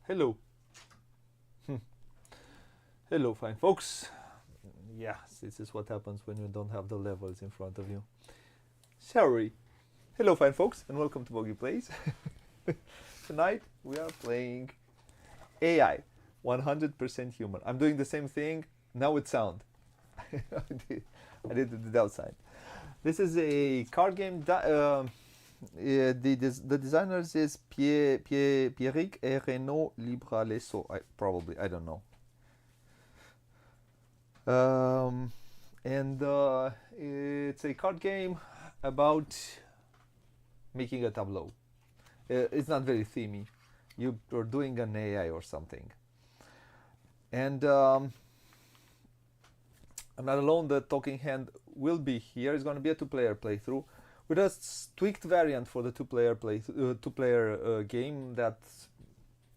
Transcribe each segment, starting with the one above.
Hello. Hello, fine folks. Yes, this is what happens when you don't have the levels in front of you. Sorry. Hello, fine folks, and welcome to Booghy Plays. Tonight we are playing AI, 100% human. I'm doing the same thing now with sound. I did it without sound. This is a card game. The designers is Pierrick et Renaud Libralesso. I don't know. And it's a card game about making a tableau. It's not very themey. You're doing an AI or something. And I'm not alone. The talking hand will be here. It's going to be a two-player playthrough with a tweaked variant for the two-player game that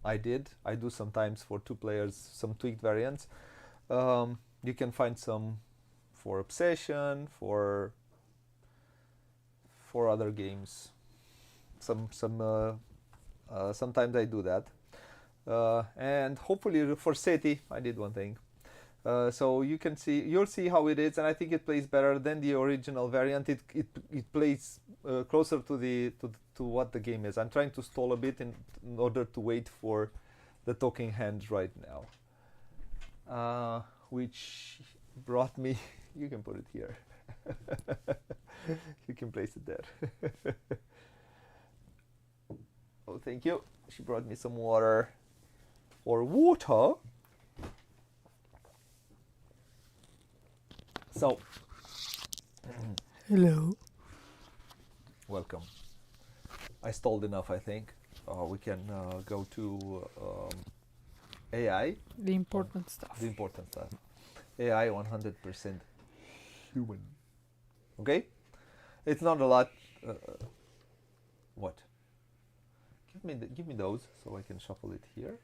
I did. I do sometimes for two players some tweaked variants. You can find some for Obsession, for other games. Sometimes I do that, and hopefully for SETI I did one thing. So you'll see how it is, and I think it plays better than the original variant. It plays closer to what the game is. I'm trying to stall a bit in order to wait for the talking hand right now, which brought me. You can put it here. You can place it there. Oh, thank you. She brought me some water. Or water. So, Hello. welcome. I stalled enough, I think. We can go to AI. The important stuff. The important stuff. AI 100% human. Okay? It's not a lot. What? Give me those so I can shuffle it here.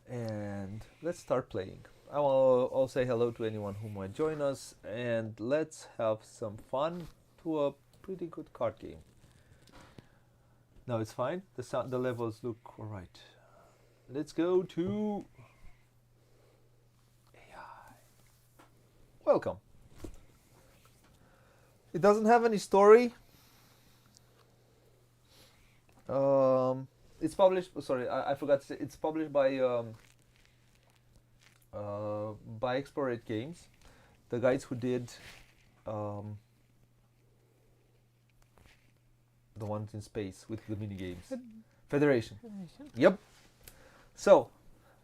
And let's start playing. I'll say hello to anyone who might join us, and let's have some fun to a pretty good card game. No, it's fine. The levels look alright. Let's go to AI. Welcome. It doesn't have any story. It's published. Sorry, I forgot to say. It's published by Explorate Games, the guys who did the ones in space with the mini games. Federation. Yep. So,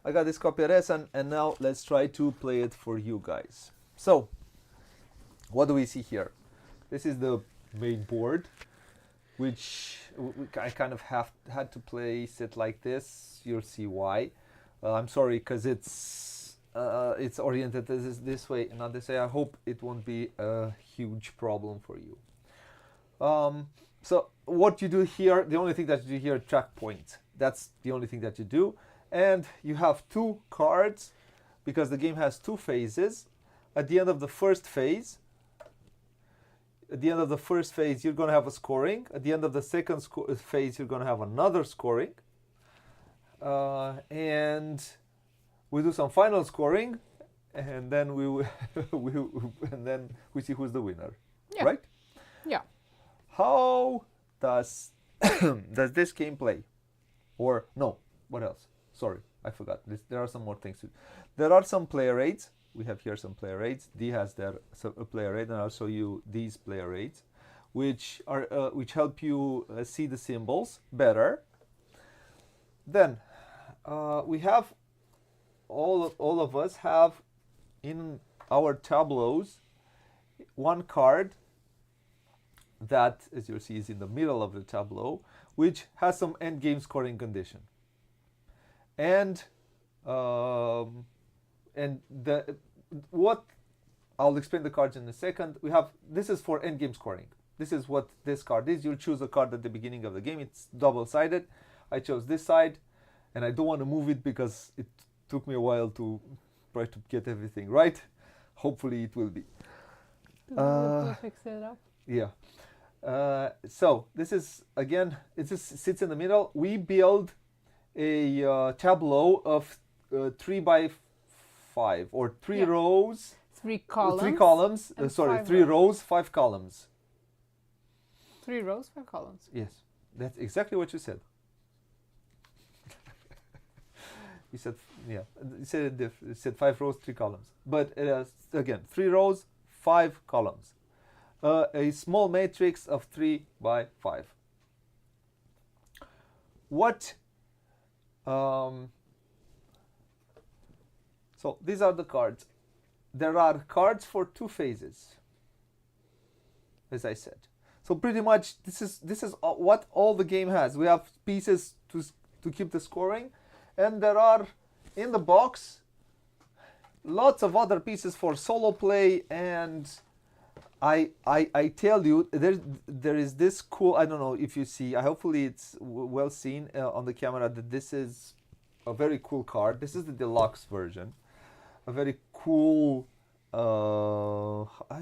I got this copy of this, and now let's try to play it for you guys. So, what do we see here? This is the main board, which I kind of had to place it like this. You'll see why. I'm sorry, because it's oriented this way and not this way. I hope it won't be a huge problem for you. So what you do here, the only thing that you do here, track points. That's the only thing that you do. And you have two cards, because the game has two phases. At the end of the first phase, you're going to have a scoring. At the end of the second phase, you're going to have another scoring. And we do some final scoring, and then we see who's the winner. Yeah. Right? Yeah. How does does this game play? Or no, what else? Sorry, I forgot. There are some more things. There are some player aids. We have here some player aids. D has a player aid, and I'll show you these player aids, which help you see the symbols better. Then we have all of us have in our tableaus one card that, as you'll see, is in the middle of the tableau, which has some end game scoring condition. And what I'll explain the cards in a second. This is for end game scoring. This is what this card is. You'll choose a card at the beginning of the game. It's double-sided. I chose this side, and I don't want to move it because it took me a while to try to get everything right. Hopefully it will be. Perfect setup. Yeah. So this is, again, it just sits in the middle. We build a tableau of 3 by 5 or 3 Yeah. rows. 3 columns. 3 columns. and Sorry, 5 3 rows. rows, 5 columns. 3 rows, 5 columns. Yes, that's exactly what you said. You said, yeah, you said you said 5 rows, 3 columns. But again, 3 rows, 5 columns. A small matrix of 3 by 5. What? So these are the cards. There are cards for 2 phases, as I said. So pretty much this is what all the game has. We have pieces to keep the scoring, and there are in the box lots of other pieces for solo play. And I tell you, there is this cool, I don't know if you see, hopefully it's well seen on the camera, that this is a very cool card. This is the deluxe version. A very cool, I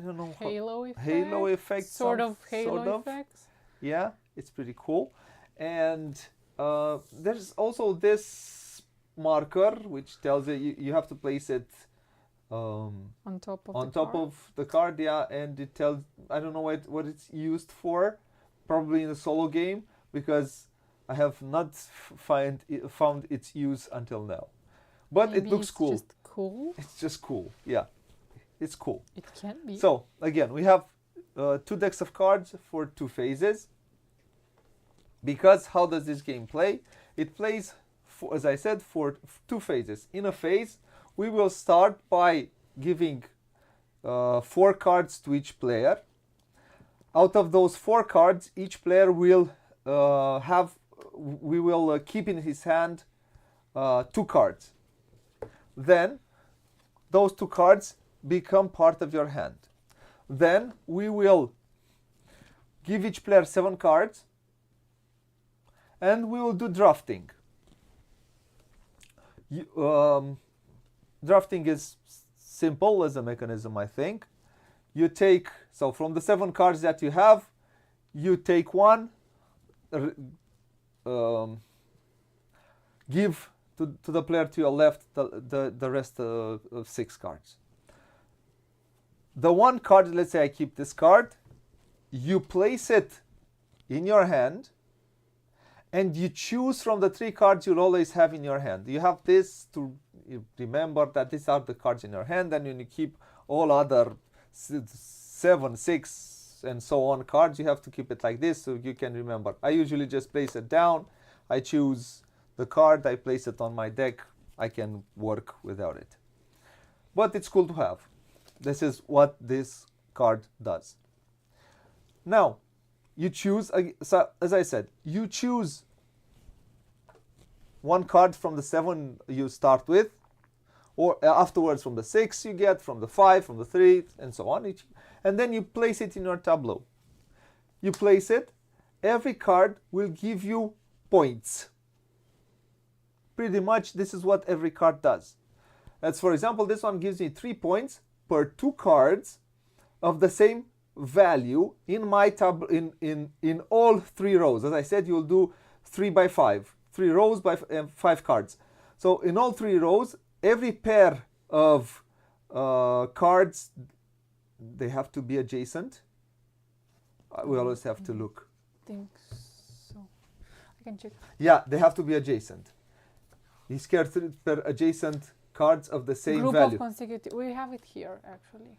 don't know. Halo effect. Halo effect. Sort of halo sort of. effects. Yeah, it's pretty cool. And there's also this marker which tells you have to place it On top of on the top card. of the card, yeah, and it tells, I don't know what it's used for, probably in a solo game, because I have not found its use until now. But Maybe it looks it's cool. just cool. It's just cool, yeah. It's cool. It can be. So again, we have 2 decks of cards for 2 phases. Because how does this game play? It plays, as I said, for 2 phases. In a phase, we will start by giving 4 cards to each player. Out of those 4 cards, each player will keep in his hand 2 cards. Then those 2 cards become part of your hand. Then we will give each player 7 cards, and we will do drafting. Drafting is simple as a mechanism, I think. You take, so from the 7 cards that you have, you take 1, give to the player to your left the rest of 6 cards. The 1 card, let's say I keep this card, you place it in your hand, and you choose from the 3 cards you always have in your hand. You have this to remember that these are the cards in your hand, and when you keep all other 7, 6, and so on cards, you have to keep it like this so you can remember. I usually just place it down, I choose the card, I place it on my deck, I can work without it. But it's cool to have. This is what this card does. Now, you choose, so as I said, you choose 1 card from the 7 you start with, or afterwards from the 6 you get, from the 5, from the 3, and so on. And then you place it in your tableau. You place it, every card will give you points. Pretty much this is what every card does. As for example, this one gives me 3 points per 2 cards of the same value in my in all 3 rows. As I said, you'll do 3 by 5, 3 rows by 5 cards. So in all 3 rows, every pair of cards, they have to be adjacent. We always have to look. I think so. I can check. Yeah, they have to be adjacent. You scared 3 per adjacent cards of the same Group value. of consecutive. We have it here actually.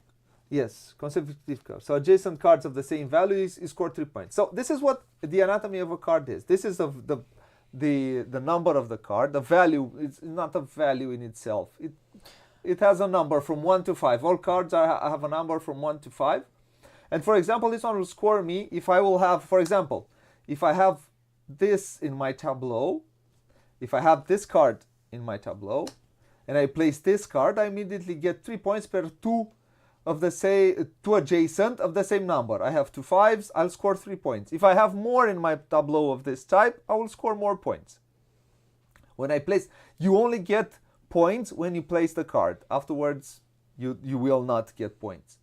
Yes, consecutive cards. So adjacent cards of the same value is score 3 points. So this is what the anatomy of a card is. This is the number of the card. The value is not a value in itself. It has a number from 1 to 5. All cards have a number from 1 to 5. And for example, this one will score me if I will have, for example, if I have this in my tableau, if I have this card in my tableau, and I place this card, I immediately get 3 points per 2 of the 2 adjacent of the same number. I have 2 5s, I'll score 3 points. If I have more in my tableau of this type, I will score more points. When I place, you only get points when you place the card. Afterwards, you will not get points.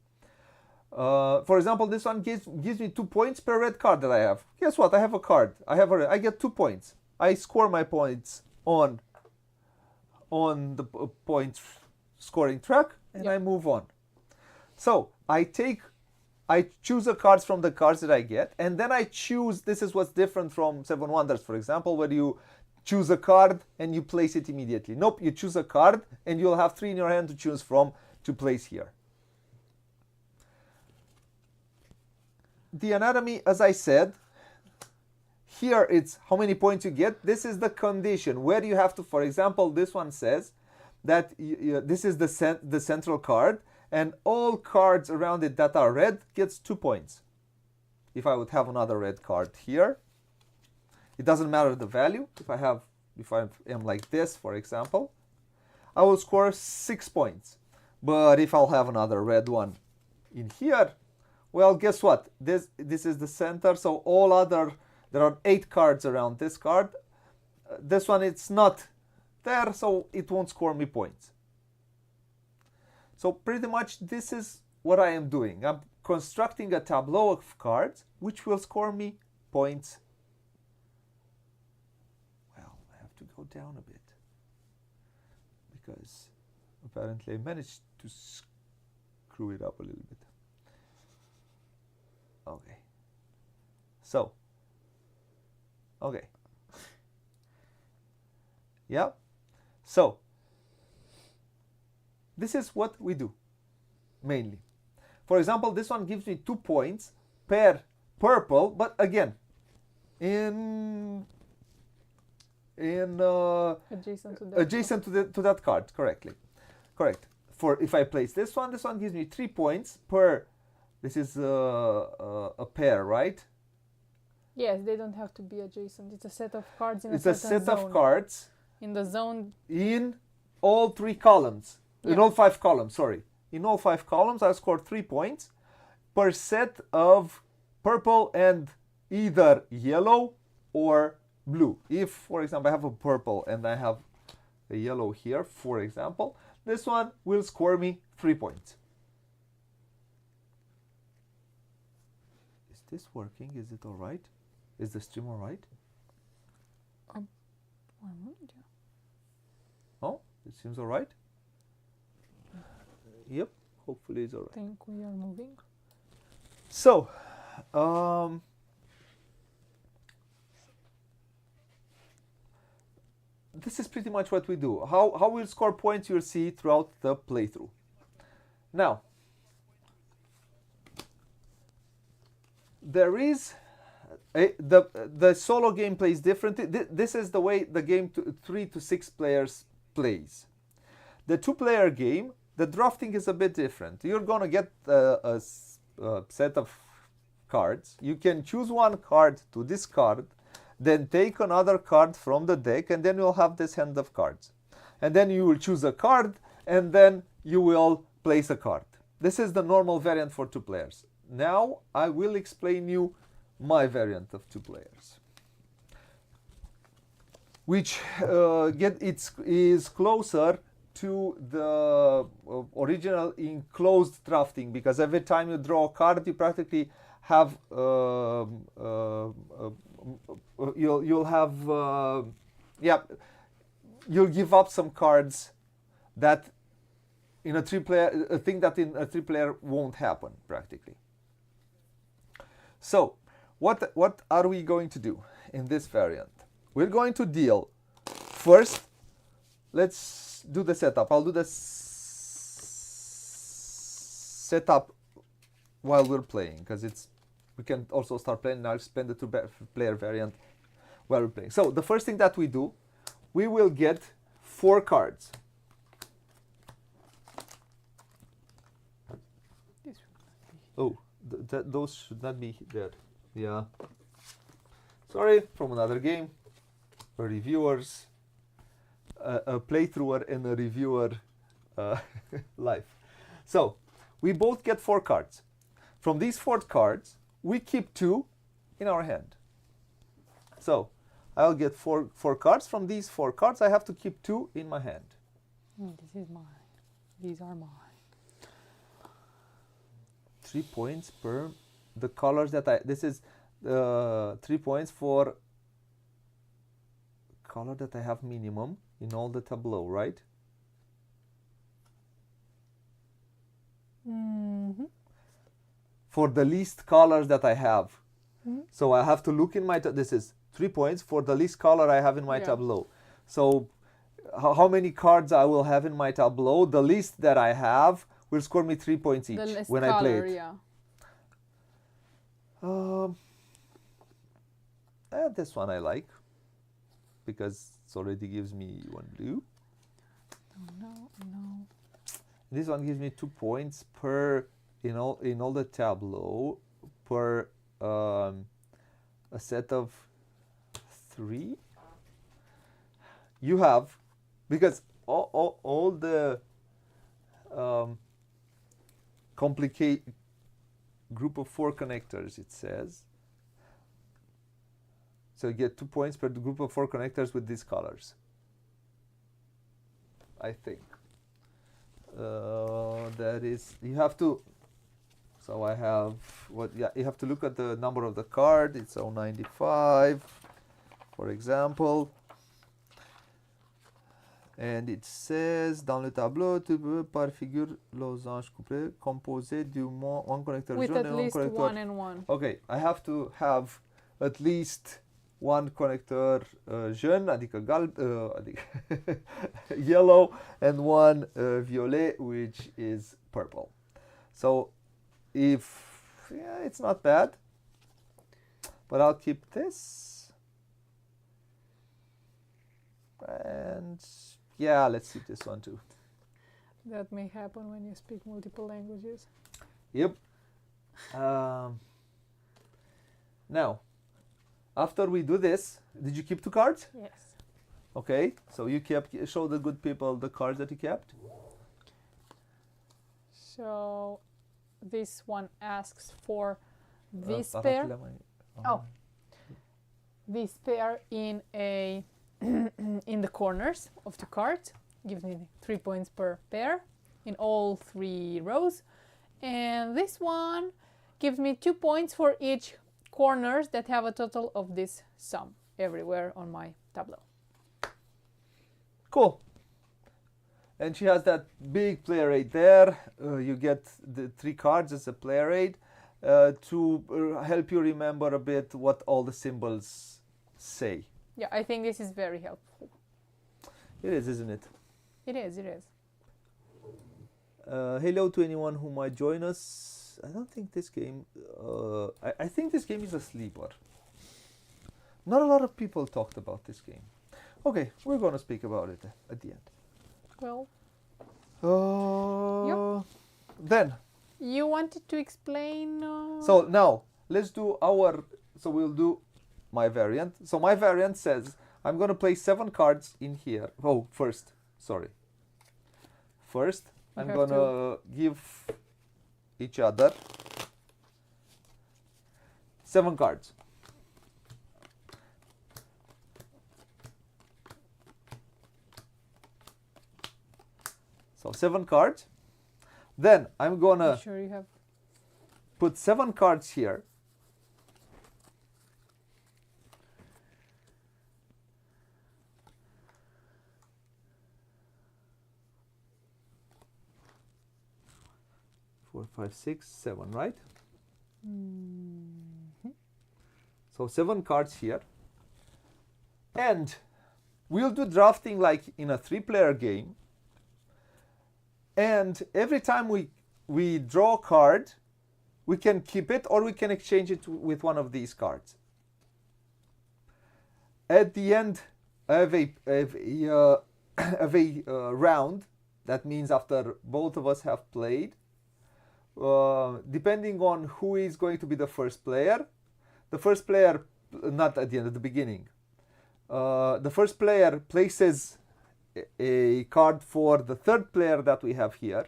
For example, this one gives me 2 points per red card that I have. Guess what? I have a card. I get 2 points. I score my points on the point scoring track, and I move on. So I choose the cards from the cards that I get, and then I choose. This is what's different from Seven Wonders, for example, where you choose a card and you place it immediately. Nope, you choose a card and you'll have 3 in your hand to choose from to place here. The anatomy, as I said, here it's how many points you get. This is the condition where you have to, for example, this one says that this is the central card, and all cards around it that are red gets 2 points. If I would have another red card here, it doesn't matter the value. If I am like this, for example, I will score 6 points. But if I'll have another red one in here, well, guess what? This is the center, so there are 8 cards around this card. This one, it's not there, so it won't score me points. So pretty much this is what I am doing. I'm constructing a tableau of cards which will score me points. Well, I have to go down a bit because apparently I managed to screw it up a little bit. Okay. So, okay. Yeah. So, this is what we do, mainly. For example, this one gives me 2 points per purple, but again, adjacent to that card, correct. For if I place this one gives me 3 points per. This is a pair, right? Yes, they don't have to be adjacent. It's a set of cards in a certain zone. It's a set of cards in the zone. In all 3 columns. In all 5 columns, sorry. In all 5 columns, I scored 3 points per set of purple and either yellow or blue. If, for example, I have a purple and I have a yellow here, for example, this one will score me 3 points. Is this working? Is it all right? Is the stream all right? Oh, it seems all right. Yep, hopefully it's all right. I think we are moving. So, this is pretty much what we do. How we'll score points you'll see throughout the playthrough. Now, there is the solo game plays differently. This is the way the game 3 to 6 players plays. The 2-player game, the drafting is a bit different. You're gonna get a set of cards. You can choose one card to discard, then take another card from the deck, and then you'll have this hand of cards. And then you will choose a card, and then you will place a card. This is the normal variant for 2 players. Now I will explain you my variant of 2 players, which is closer to the original enclosed drafting, because every time you draw a card, you practically have you'll give up some cards that in a 3-player, a thing that in a 3-player won't happen practically. So what are we going to do in this variant? We're going to deal first. Let's do the setup. I'll do the setup while we're playing, because we can also start playing. Now I'll explain the 2-player variant while we're playing. So the first thing that we do, we will get 4 cards. Oh, those should not be there. Yeah. Sorry, from another game. Reviewers. A playthrougher and a reviewer live. So, we both get 4 cards. From these 4 cards, we keep 2 in our hand. So, I'll get 4 cards. From these 4 cards, I have to keep 2 in my hand. This is mine. These are mine. 3 points per the colors that I. This is 3 points for color that I have minimum in all the tableau, right? Mm-hmm. For the least colors that I have. Mm-hmm. So I have to look in my. This is 3 points for the least color I have in my tableau. So how many cards I will have in my tableau? The least that I have will score me 3 points each when I play it. Yeah. This one I like because it already gives me 1 blue. No. This one gives me 2 points per in all the tableau per a set of 3. You have, because all the complicate group of 4 connectors, it says. So you get 2 points per group of 4 connectors with these colors, I think. That is, you have to, so I have, you have to look at the number of the card. It's 095, for example. And it says, dans le tableau, tu peux par figure losange couplé composé du moins un connecteur with jaune at et un least connecteur. 1 and 1. Okay, I have to have at least one connector jaune, adică adică yellow, and one violet, which is purple. So it's not bad, but I'll keep this. And yeah, let's keep this one too. That may happen when you speak multiple languages. Yep. Now, after we do this, did you keep 2 cards? Yes. Okay, so you show the good people the cards that you kept. So this one asks for this pair. This pair in a in the corners of the card. Gives me 3 points per pair in all 3 rows. And this one gives me 2 points for each corners that have a total of this sum everywhere on my tableau. Cool. And she has that big player aid there. You get the 3 cards as a player aid to help you remember a bit what all the symbols say. Yeah, I think this is very helpful. It is, isn't it? It is, it is. Hello to anyone who might join us. I don't think this game... I think this game is a sleeper. Not a lot of people talked about this game. Okay, we're going to speak about it at the end. Well... Yep. Then... You wanted to explain... So now, let's do our... So we'll do my variant. So my variant says, I'm going to place 7 cards in here. Oh, first, I'm going to give each other 7 cards. So 7 cards. Then I'm going to sure you have put 7 cards here. Four, 5, 6, 7, right? Mm-hmm. So 7 cards here. And we'll do drafting like in a 3-player game. And every time we draw a card, we can keep it or we can exchange it with one of these cards. At the end of a round, that means after both of us have played, depending on who is going to be the first player, not at the end, at the beginning, the first player places a card for the 3rd player that we have here,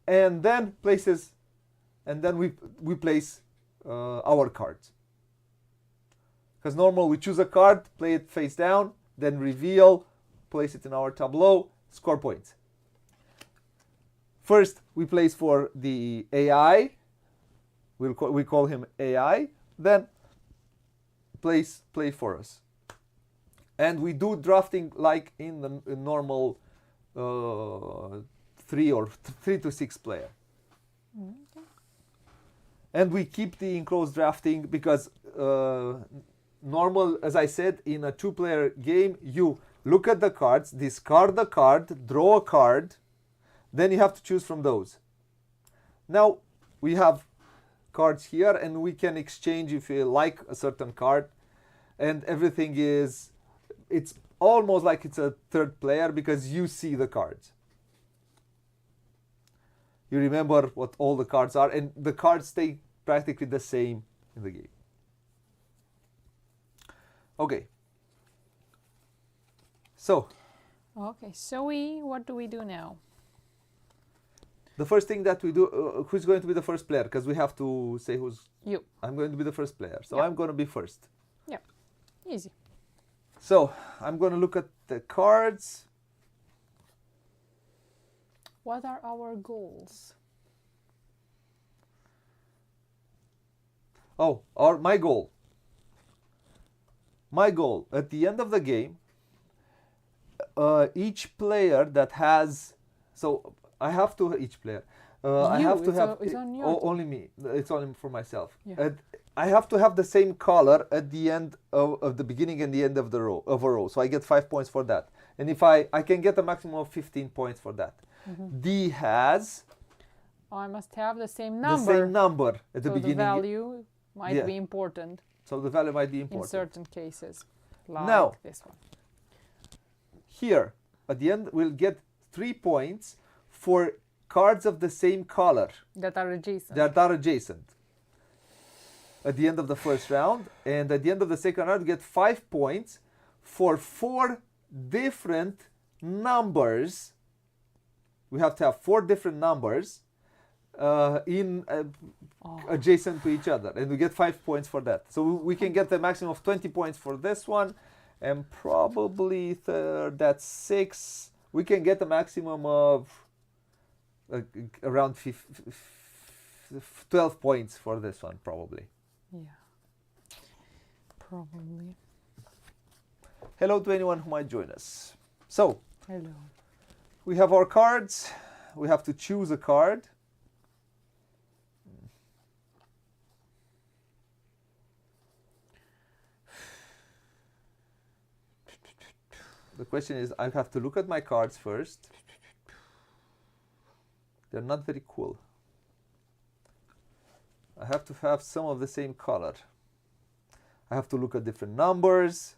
and then we place our cards. Because normally we choose a card, play it face down, then reveal, place it in our tableau, score points. First, we place for the AI. We call him AI. Then play for us. And we do drafting like in the normal 3 to 6 player. Okay. And we keep the enclosed drafting because normal, as I said, in a 2-player game, you look at the cards, discard the card, draw a card, then you have to choose from those. Now we have cards here and we can exchange if you like a certain card, and everything is, it's almost like it's a third player because you see the cards. You remember what all the cards are, and the cards stay practically the same in the game. Okay. So. Okay, so what do we do now? The first thing that we do, who's going to be the first player? Because we have to say who's... You. I'm going to be the first player, so Yep. I'm going to be first. Yeah, easy. So, I'm going to look at the cards. What are our goals? Oh, my goal. My goal, at the end of the game, each player that has... So, I have to... Each player. I have to have... It's on your only me. It's only for myself. Yeah. I have to have the same color at the end of the beginning and the end of the row, of a row. So I get 5 points for that. And if I can get a maximum of 15 points for that. Mm-hmm. D has... I must have the same number. The same number at the so beginning. the value might be important. So the value might be important. In certain cases. Like now, this one. Here, at the end, we'll get 3 points for cards of the same color. That are adjacent. That are adjacent. At the end of the first round. And at the end of the second round, we get 5 points for 4 different numbers. We have to have 4 different numbers adjacent to each other. And we get 5 points for that. So we can get the maximum of 20 points for this one. And probably that's 6. We can get a maximum of around 12 points for this one, probably. Yeah, probably. Hello to anyone who might join us. So, hello. We have our cards. We have to choose a card. The question is, I have to look at my cards first. They're not very cool. I have to have some of the same color. I have to look at different numbers.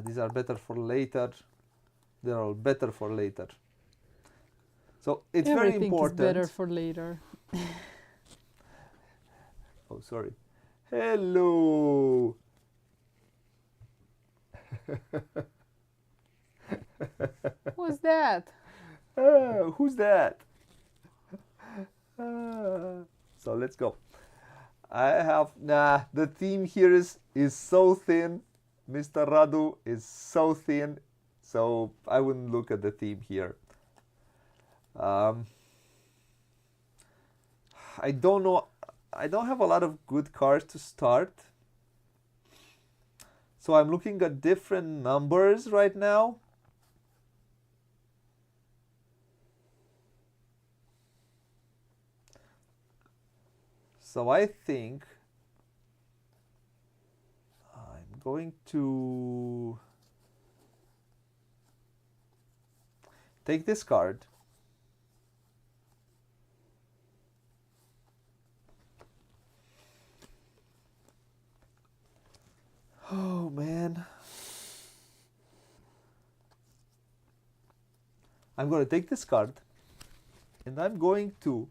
These are better for later. They are all better for later. So it's very important. Everything is better for later. Oh, sorry. Hello. Who's that? Who's that? So let's go. The theme here is so thin. Mr. Radu is so thin, so I wouldn't look at the theme here. I don't know. I don't have a lot of good cards to start. So I'm looking at different numbers right now. So I think I'm going to take this card. Oh man. I'm going to take this card and I'm going to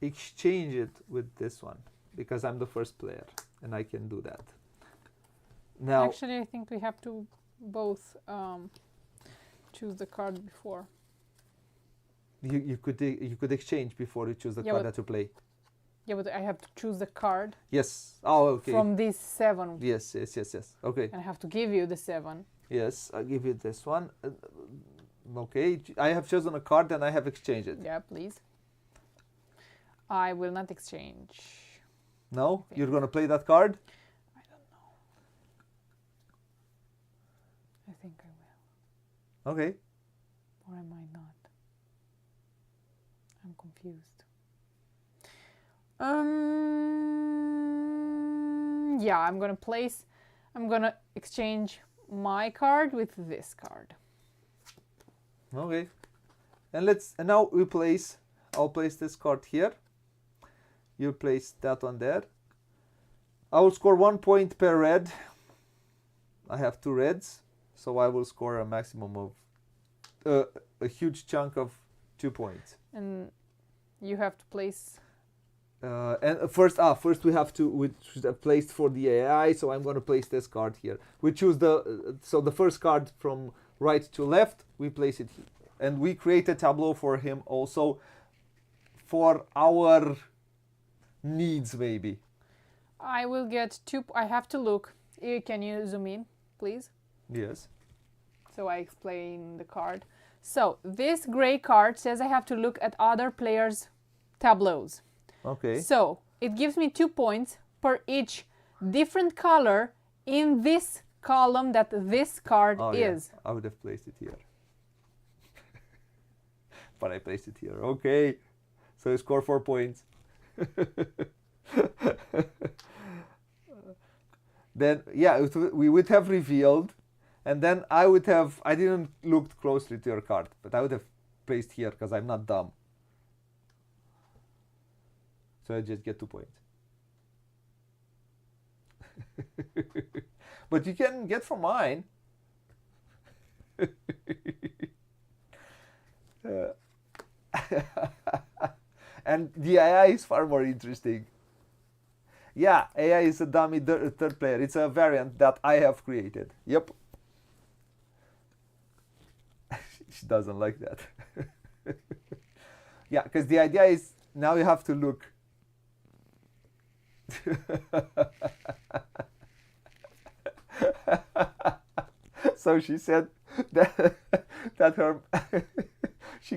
exchange it with this one because I'm the first player and I can do that. Now, actually, I think we have to both choose the card before. You could exchange before you choose the Yeah, card but- that you play. Yeah, but I have to choose the card Yes. Oh, okay. from these 7. Yes. Okay. And I have to give you the 7. Yes, I'll give you this one. Okay, I have chosen a card and I have exchanged it. Yeah, please. I will not exchange. No? Okay. You're gonna play that card? I don't know. I think I will. Okay. Or I might not. I'm confused. Yeah, I'm gonna exchange my card with this card. Okay. And now I'll place this card here. You place that one there. I will score 1 point per red. I have 2 reds, so I will score a maximum of a huge chunk of 2 points. And you have to place. And first we should have placed for the AI, so I'm going to place this card here. We choose the first card from right to left, we place it here. And we create a tableau for him also for our needs, maybe. I will get 2. I have to look. Can you zoom in, please? Yes. So I explain the card. So this gray card says I have to look at other players' tableaus. Okay. So it gives me 2 points per each different color in this column that this card is. Yeah. I would have placed it here. But I placed it here. Okay. So you score 4 points. Then, yeah, we would have revealed, and then I didn't look closely to your card, but I would have placed here because I'm not dumb. So I just get 2 points. But you can get from mine. And the AI is far more interesting. Yeah, AI is a dummy third player. It's a variant that I have created. Yep. She doesn't like that. Yeah, because the idea is now you have to look. So she said that her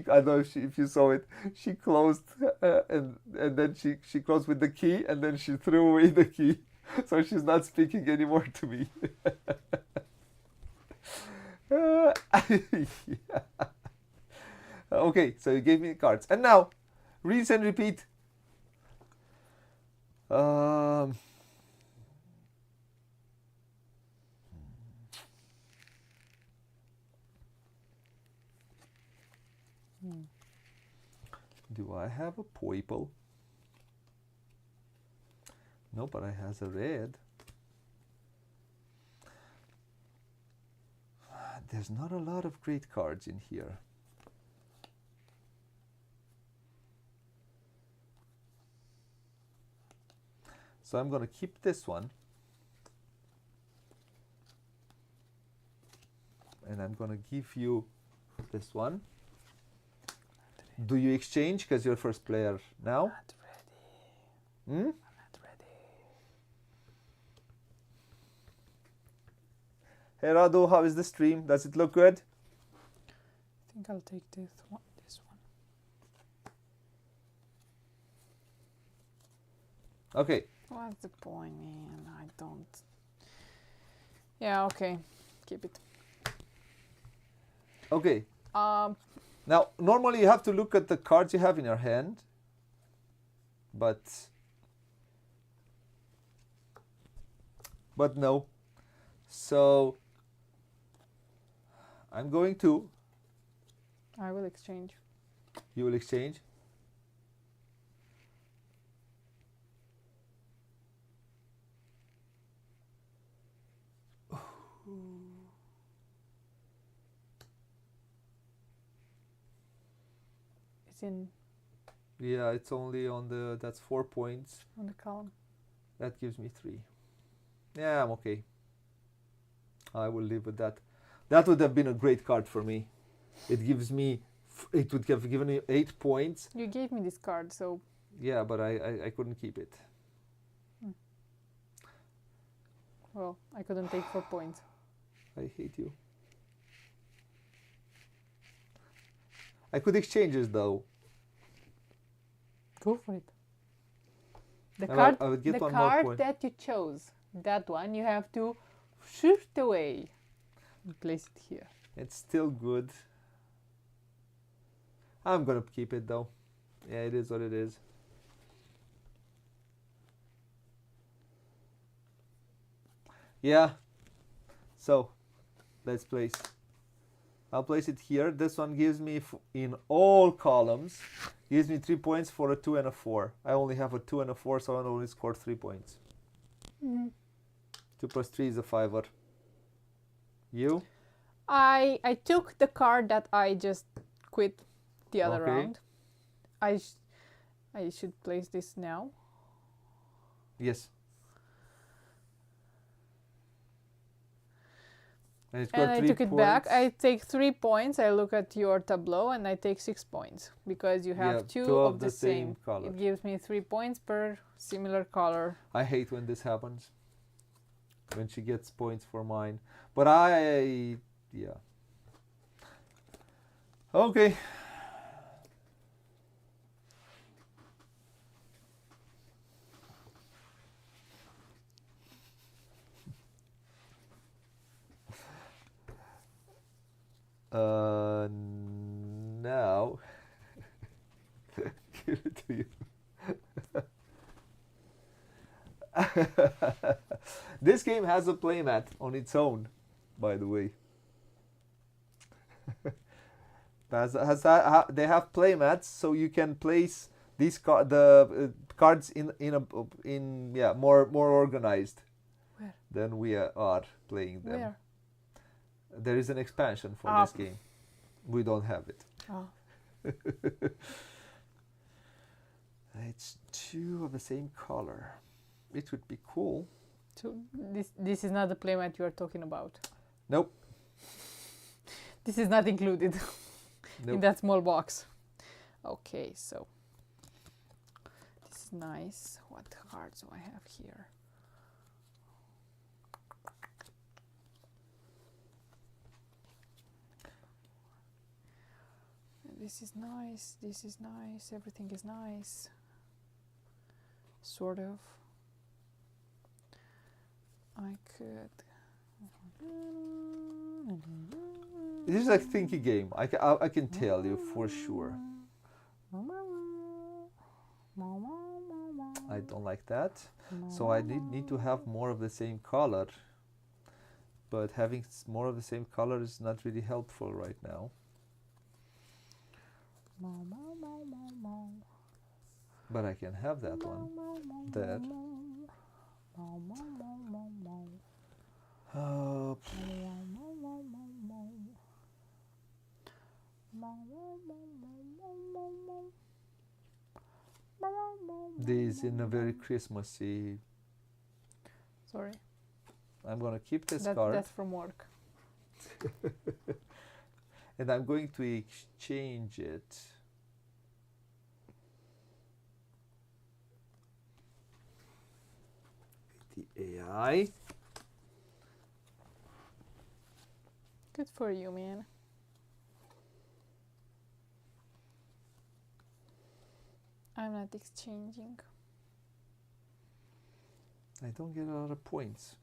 I don't know if you saw it. She closed and then she closed with the key and then she threw away the key, so she's not speaking anymore to me. Yeah. Okay, so you gave me the cards, and now rinse and repeat. Do I have a purple? No, but I has a red. There's not a lot of great cards in here. So I'm gonna keep this one. And I'm gonna give you this one. Do you exchange because you're first player now? Not ready. Hmm? I'm not ready. Hey Radu, how is the stream? Does it look good? I think I'll take this one. Okay. What's the point, man? I don't. Yeah, okay. Keep it. Okay. Now, normally you have to look at the cards you have in your hand, but no. So I'm going to. I will exchange. You will exchange. It's in Yeah, it's only on that's 4 points. on the column. That gives me 3. Yeah, I'm okay. I will live with that. That would have been a great card for me. It gives me It would have given you 8 points. You gave me this card, so... Yeah, but I couldn't keep it. Well, I couldn't take 4 points. I hate you. I could exchange it though. Go for it. The And card, I would get the one more card point. that you chose, that one, you have to shift away and place it here. It's still good. I'm gonna keep it though. Yeah, it is what it is. Yeah. So, let's place. I'll place it here. This one gives me in all columns, gives me 3 points for a 2 and a 4. I only have a 2 and a 4, so I only scored 3 points. 2 plus 3 is a 5-er. You? I took the card that I just quit the other Okay. round. I should place this now. Yes. And And I took it back. I take 3 points. I look at your tableau and I take 6 points because you have Yeah, two of the same color. It gives me 3 points per similar color. I hate when this happens. When she gets points for mine. But yeah. Okay. Now give it to you. This game has a playmat on its own, by the way. They have playmats, so you can place these cards in more organized. Where? Than we are playing them. Where? There is an expansion for this game. We don't have it. Oh. It's 2 of the same color. It would be cool. So this is not the playmat you are talking about. Nope. This is not included in Nope. that small box. Okay, so this is nice. What cards do I have here? This is nice. This is nice. Everything is nice. Sort of. I could. This is a thinky game. I can tell you for sure. I don't like that. So I need to have more of the same color. But having more of the same color is not really helpful right now. But I can have that one there. This in a very Christmassy. Sorry. I'm gonna keep this card. That's from work. And I'm going to exchange it. The AI. Good for you, man. I'm not exchanging. I don't get a lot of points.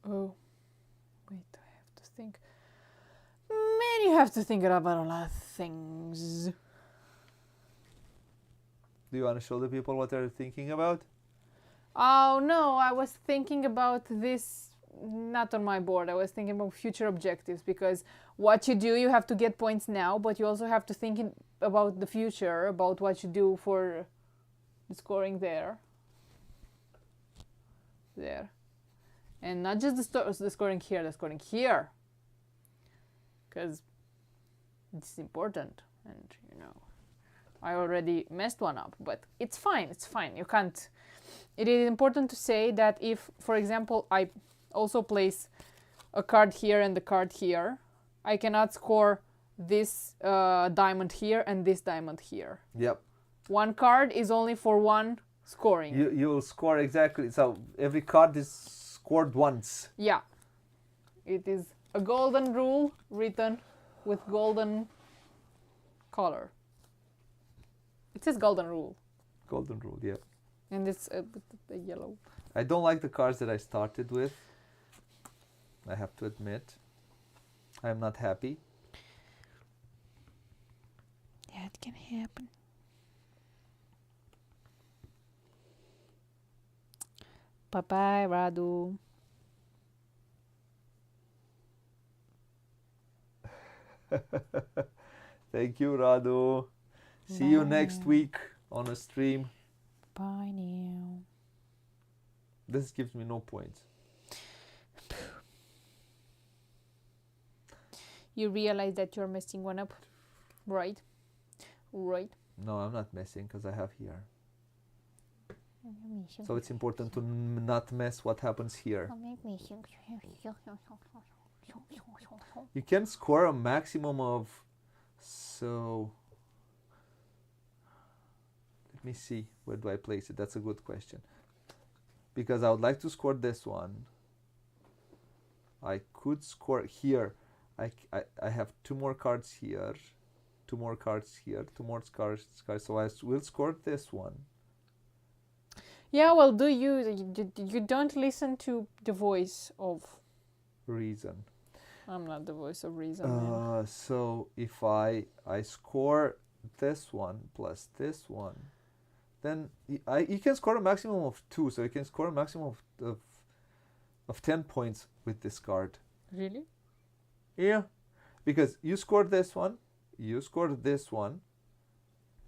Oh, wait, I have to think. Man, you have to think about a lot of things. Do you want to show the people what they're thinking about? Oh, no, I was thinking about this, not on my board. I was thinking about future objectives because what you do, you have to get points now, but you also have to think about the future, about what you do for the scoring there. There. And not just the scoring here, the scoring here. Because it's important. And, you know, I already messed one up. But it's fine, it's fine. You can't... It is important to say that if, for example, I also place a card here and a card here. I cannot score this diamond here and this diamond here. Yep. One card is only for one scoring. You'll score exactly. So every card is scored once. Yeah. It is a golden rule written with golden color. It says golden rule. Golden rule, yeah. And it's a yellow. I don't like the cards that I started with. I have to admit. I'm not happy. Yeah, it can happen. Bye-bye, Radu. Thank you, Radu. See you next week on a stream. Bye now. This gives me no points. You realize that you're messing one up, right? Right. No, I'm not messing because I have here. So it's important to not mess what happens here. You can score a maximum of... So... Let me see. Where do I place it? That's a good question. Because I would like to score this one. I could score here. I have two more cards here. Two more cards here. Two more cards. So I will score this one. Yeah, well, you don't listen to the voice of Reason. I'm not the voice of reason, man. So if I score this one plus this one, then you can score a maximum of 2. So you can score a maximum of 10 points with this card. Really? Yeah, because you scored this one, you scored this one,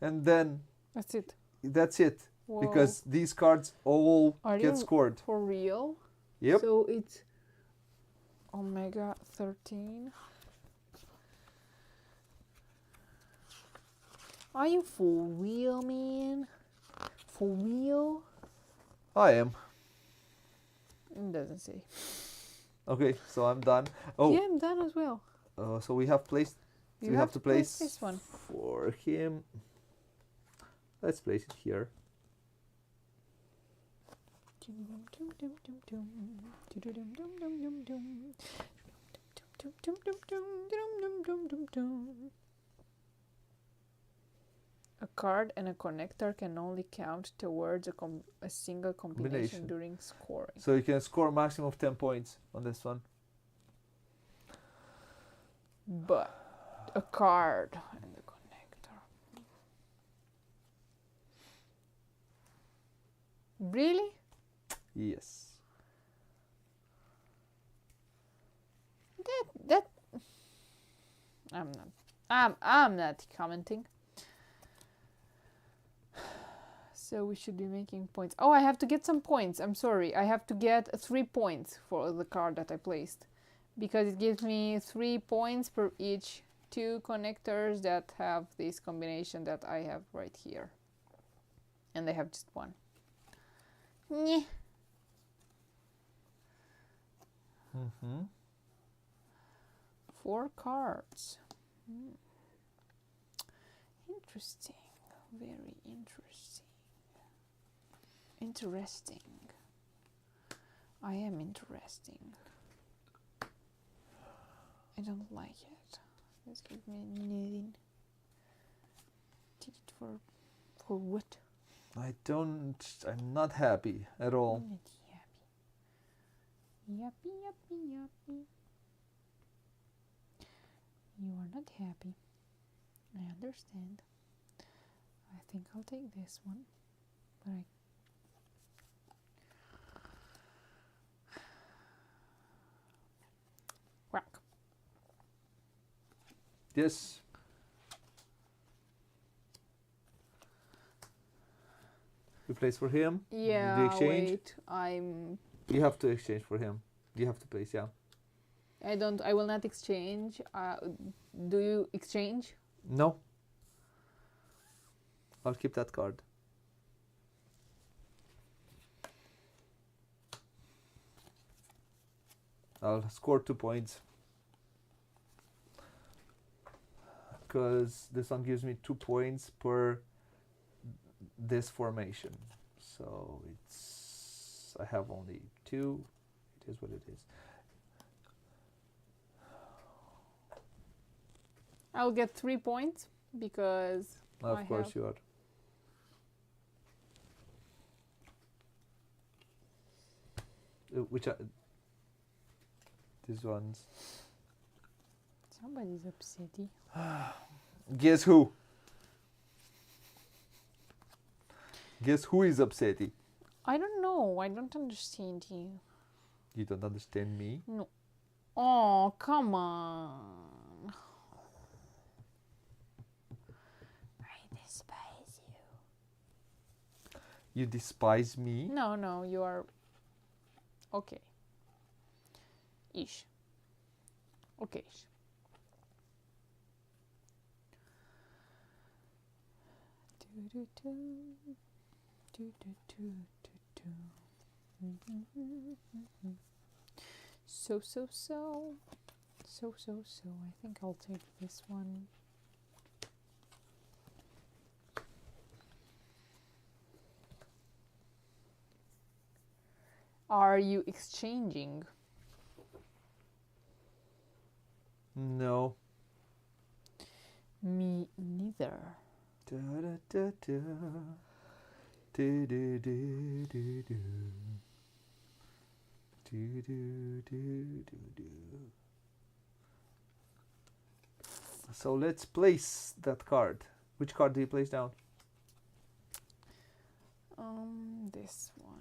and then That's it. That's it. Whoa. Because these cards all Are get you scored. For real? Yep. So it's Omega 13. Are you for real, man? For real? I am. It doesn't say. Okay, so I'm done. Oh, Yeah, I'm done as well. so we have placed. So we have to place this one. for him. Let's place it here. A card and a connector can only count towards a single combination during scoring. So you can score a maximum of 10 points on this one. But a card and a connector. Really? Yes. That I'm not commenting. So we should be making points. Oh, I have to get some points. I'm sorry. I have to get 3 points for the card that I placed. Because it gives me 3 points per each 2 connectors that have this combination that I have right here. And they have just 1. Nyeh. Mm-hmm. 4 cards. Interesting. Very interesting. Interesting. I am interesting. I don't like it. This gives me nothing. Did it for what? I'm not happy at all. I'm not happy. Yuppie. You are not happy. I understand. I think I'll take this one. But Whack. Yes. You place for him? Yeah, Do you exchange? wait. You have to exchange for him. You have to place, yeah. I will not exchange. Do you exchange? No. I'll keep that card. I'll score 2 points. Because this one gives me 2 points per this formation. So it's... I have only 2. It is what it is. I'll get 3 points because Of course you are. Which are... These ones. Somebody's upsetty. Guess who? Guess who is upsetty? I don't know. I don't understand you. You don't understand me? No. Oh, come on. I despise you. You despise me? No, no, you are okay. Ish. Okay-ish. So. I think I'll take this one. Are you exchanging? No. Me neither. Da, da, da, da. Do, do, do, do, do. Do, do, do, do, do. So let's place that card. Which card do you place down? This one.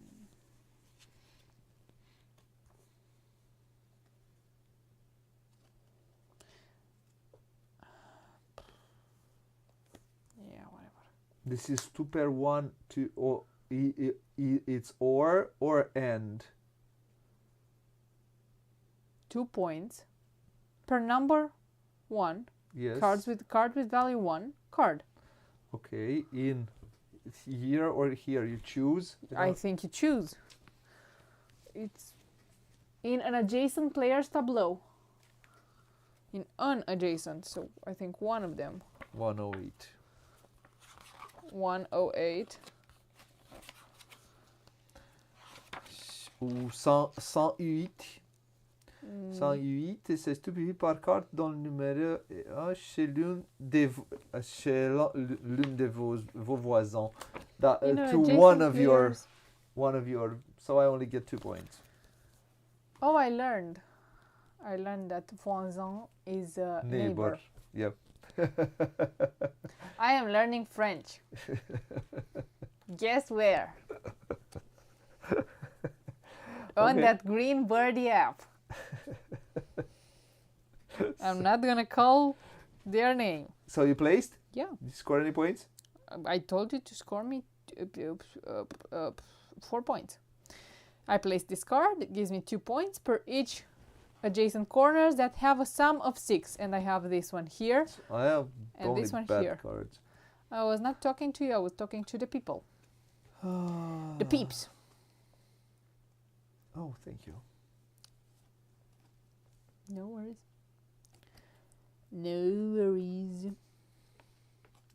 Yeah, whatever. This is 2 pair 1, 2, or it's or and. 2 points per number 1. Yes. Card with value 1. Card. Okay, in here or here you choose. I think you choose. It's in an adjacent player's tableau. In unadjacent, so I think one of them. 108. 108. Ou 108. 108, et c'est publié par carte dont le numéro est chez l'une de vos voisins. That, to one of your, so I only get 2 points. Oh, I learned that voisin is a neighbor. Yep. I am learning French. Guess where? On that green birdie app. I'm not gonna call their name. So you placed? Yeah. Did you score any points? I told you to score me 4 points. I placed this card. It gives me 2 points per each adjacent corners that have a sum of 6. And I have this one here. I have and only this one bad here. cards. I was not talking to you. I was talking to the people. The peeps. Oh, thank you. No worries. No worries.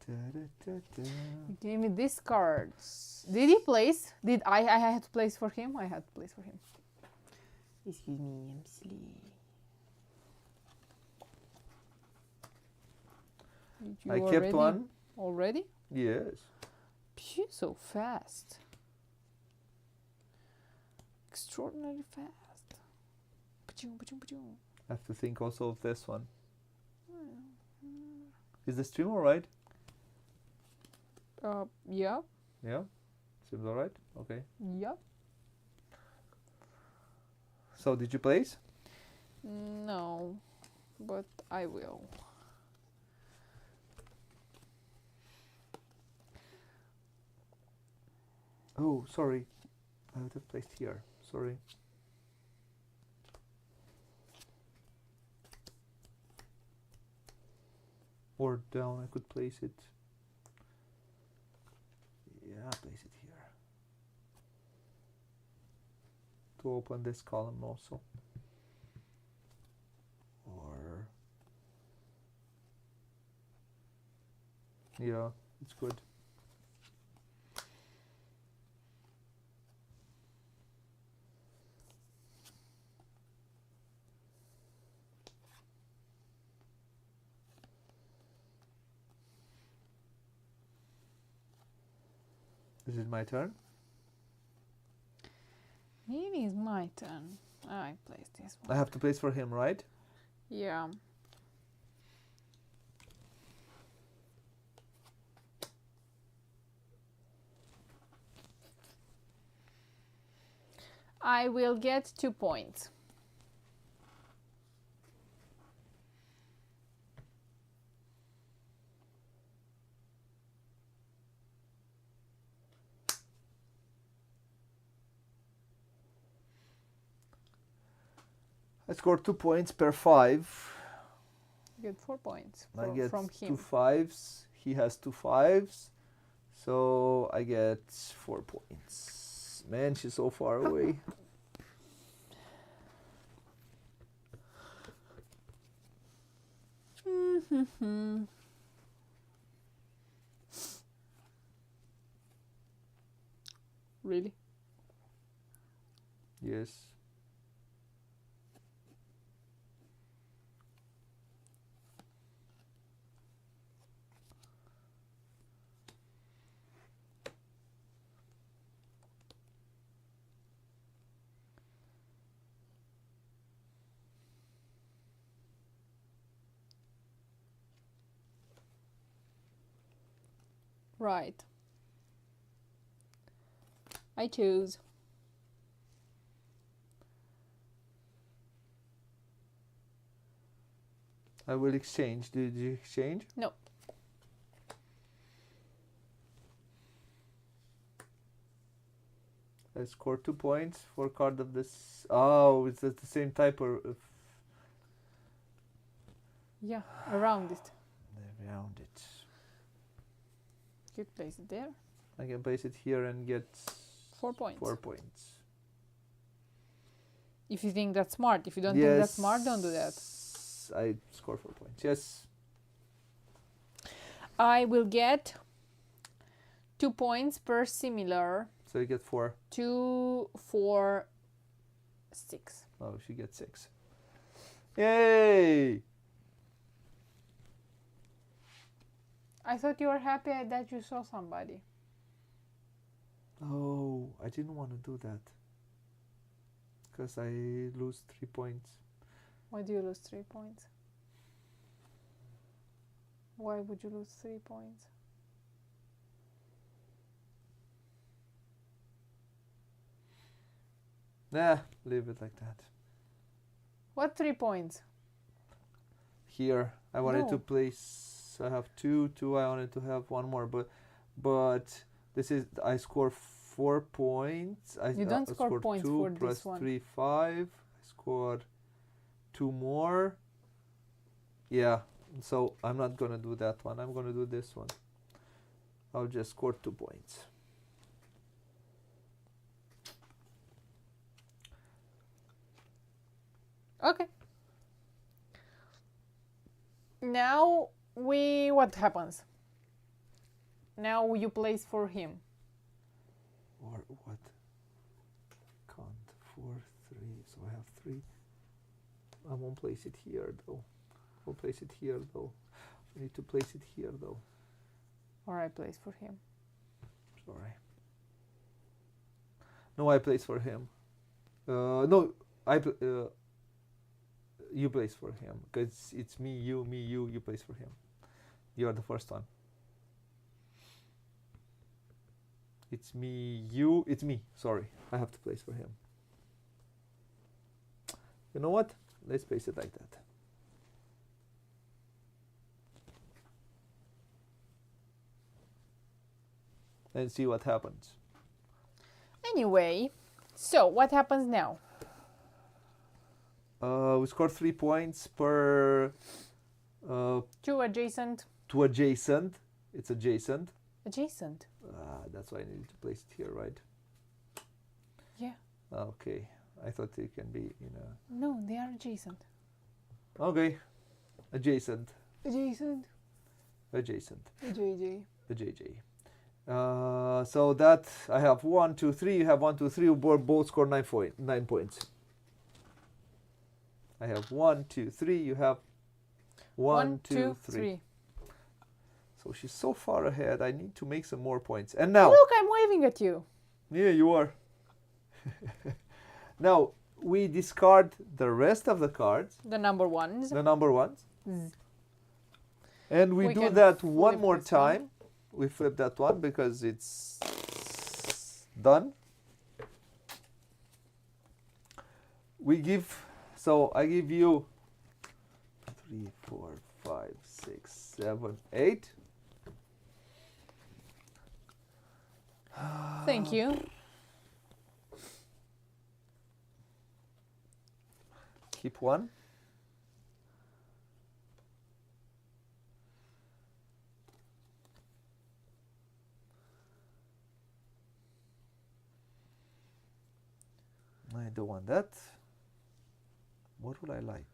Da, da, da, da. You gave me these cards. Did he place? Did I had to place for him? I had to place for him. Excuse me, I'm silly. I kept one. Already? Yes. Phew, so fast. Extraordinarily fast. Pachoo, pachoo, pachoo. I have to think also of this one. Is the stream alright? Yeah. Yeah? Seems alright? Okay. Yeah. So did you place? No, but I will. Oh, sorry. I would have placed here. Sorry. Or down, I could place it. Yeah, place it here. To open this column also. Yeah, it's good. Is it my turn? Maybe it's my turn. I place this I one. have to place for him, right? Yeah. I will get 2 points. I scored 2 points per 5. You get 4 points I get from 2 him. 5s. He has 2 5s. So I get 4 points. Man, she's so far away. Really? Yes. Right. I choose. I will exchange. Did you exchange? No. I scored 2 points for card of this. Oh, it's the same type or Yeah, around it. around it. You place it there. I can place it here and get 4 points. 4 points. If you think that's smart. If you don't think that's smart, don't do that. I score 4 points. Yes. I will get 2 points per similar. So you get 4. 2, 4, 6. Oh, she gets 6. Yay! I thought you were happy that you saw somebody. Oh, I didn't want to do that. Because I lose 3 points. Why do you lose 3 points? Why would you lose 3 points? Nah, leave it like that. What 3 points? Here, I wanted to No. place. I have 2. I wanted to have 1 more, but this is I score 4 points. You don't score scored points 2 for plus this one. 3, 5. I scored 2 more. Yeah, so I'm not gonna do that one. I'm gonna do this one. I'll just score 2 points. Okay. Now what happens? Now you place for him. Or what? Count 4, 3. So I have 3. I won't place it here though. I'll place it here though. I need to place it here though. Or I place for him. Sorry. No, I place for him. No, you place for him because it's me, you. You place for him. You are the first one. It's me, you. It's me. Sorry, I have to place for him. You know what? Let's place it like that. And see what happens. Anyway, so what happens now? We scored 3 points per 2 adjacent. to adjacent. It's adjacent. Adjacent. That's why I needed to place it here, right? Yeah. Okay. I thought it can be in a. No, they are adjacent. Okay. Adjacent. Adjacent. Adjacent. JJ. The JJ. So that I have 1, 2, 3. You have 1, 2, 3. You both score 9 points. I have 1, 2, 3. You have 1, 2, 3. So she's so far ahead. I need to make some more points. And now. Look, I'm waving at you. Yeah, you are. Now we discard the rest of the cards. The number ones. The number ones. Z. And we do can that one flip more this one. time. We flip that one because it's done. We give, so I give you 3, 4, 5, 6, 7, 8. Thank you. Keep one. I don't want that. What would I like?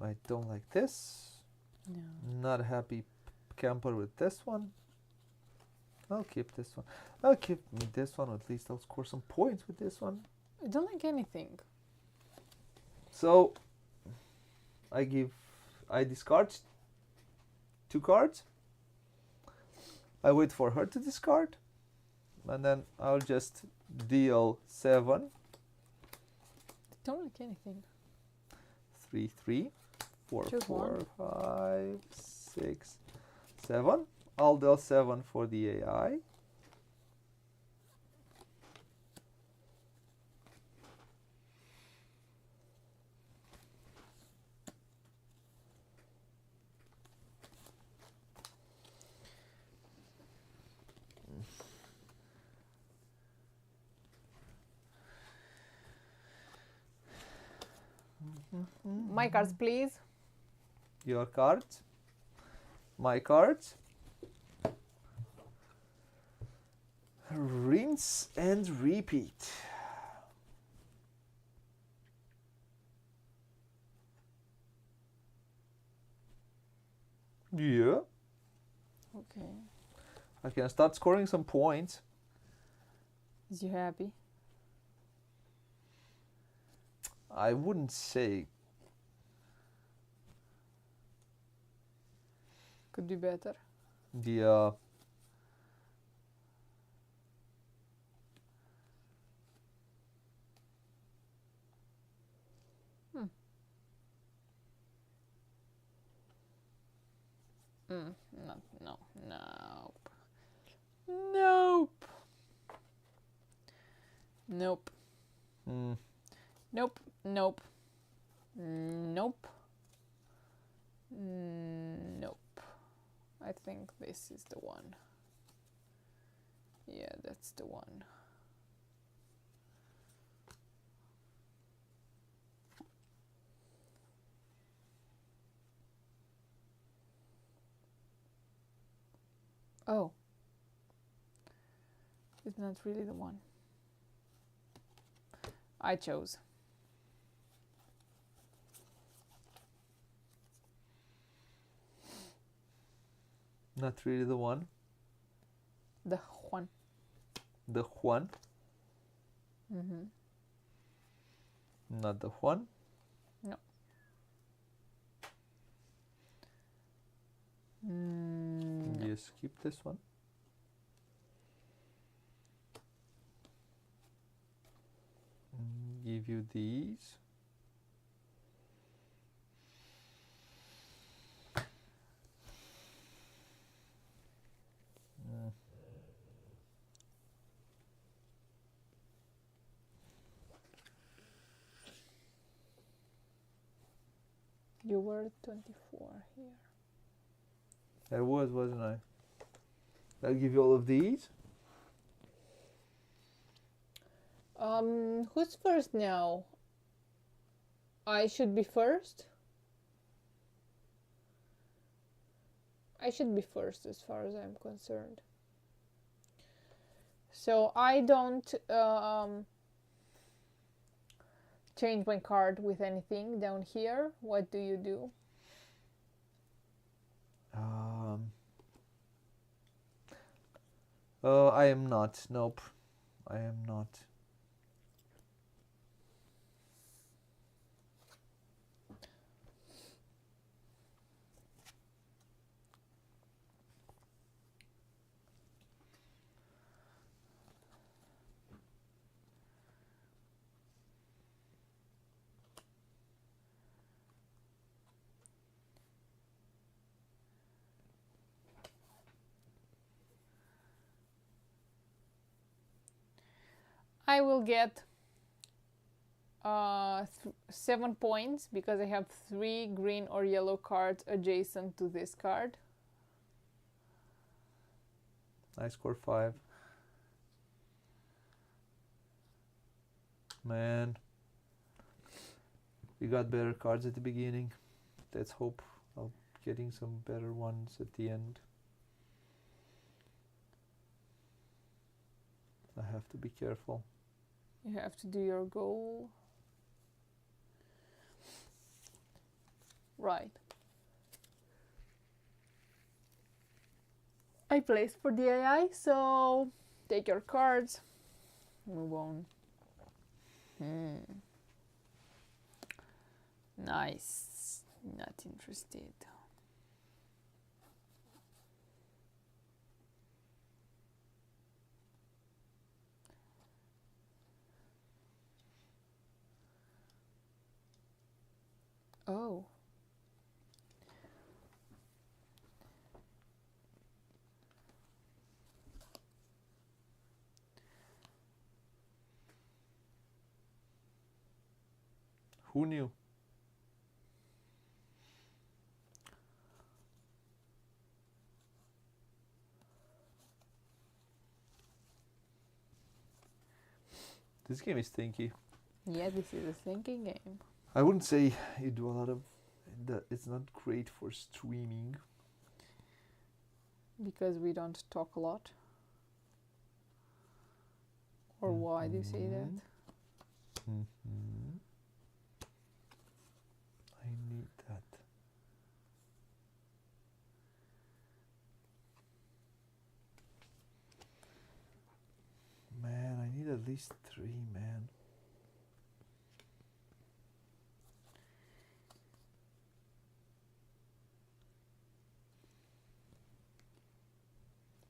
I don't like this. No. Not happy camper with this one. I'll keep this one. I'll keep this one. At least I'll score some points with this one. I don't like anything. So I discard 2 cards. I wait for her to discard. And then I'll just deal 7. I don't like anything. 3, 3, 4, Choose 4, one. 5, 6, 7. I'll deal 7 for the AI. My cards, please. Your cards. My cards. Rinse and repeat. Yeah. Okay. I can start scoring some points. Is you happy? I wouldn't say. Could be better. The No. Nope. Nope. Nope. mm, Nope. Nope. Nope. Nope. I think this is the one. Yeah, that's the one. Oh. It's not really the one. I chose. not really the one. The one. The one. Mm-hmm. Not the one. No. You skip this one. Give you these. You were 24 here. I was, wasn't I? I'll give you all of these. Who's first now? I should be first? I should be first as far as I'm concerned. So I don't change my card with anything down here. What do you do? I am not. Nope. I am not. I will get 7 points because I have 3 green or yellow cards adjacent to this card. I score 5. Man. We got better cards at the beginning. Let's hope of getting some better ones at the end. I have to be careful. You have to do your goal. Right. I placed for the AI, so take your cards. Move on. Nice. Not interested. Oh. Who knew? This game is stinky. Yeah, this is a thinking game. I wouldn't say you do a lot of that. It's not great for streaming. Because we don't talk a lot. Or why do you say that? I need that. Man, I need at least 3, man.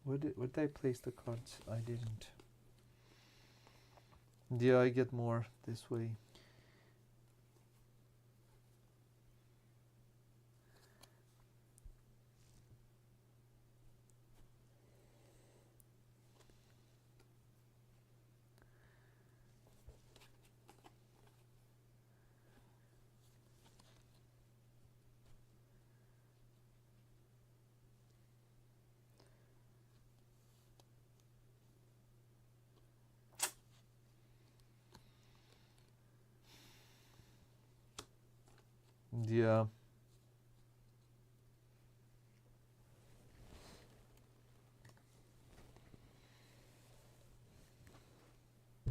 Where did I place the cards? I didn't. Yeah, I get more this way. Yeah.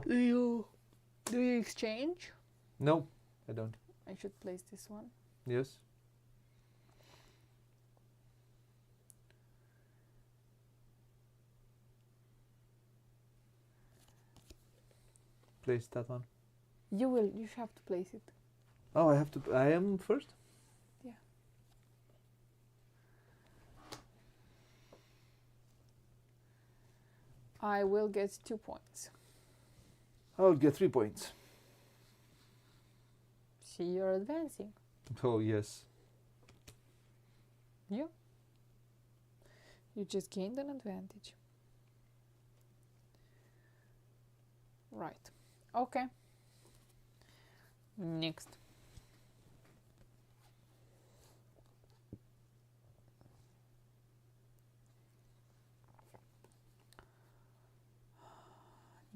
Do you exchange? No, I don't. I should place this one. Yes. Place that one. You have to place it. Oh, I have to. I am first? Yeah. I will get 2 points. I'll get 3 points. See, you're advancing. Oh, yes. Yeah. You just gained an advantage. Right. Okay. Next.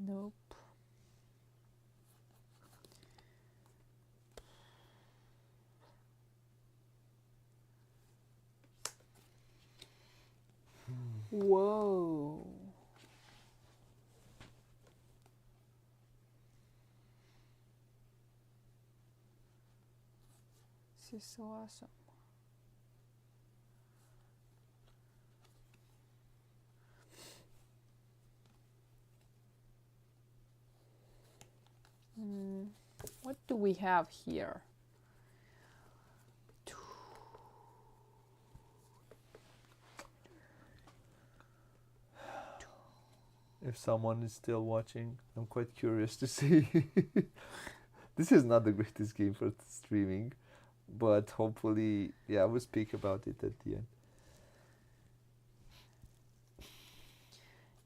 Nope. Whoa. This is so awesome. do we have here? If someone is still watching, I'm quite curious to see. This is not the greatest game for streaming, but hopefully, yeah, we'll speak about it at the end.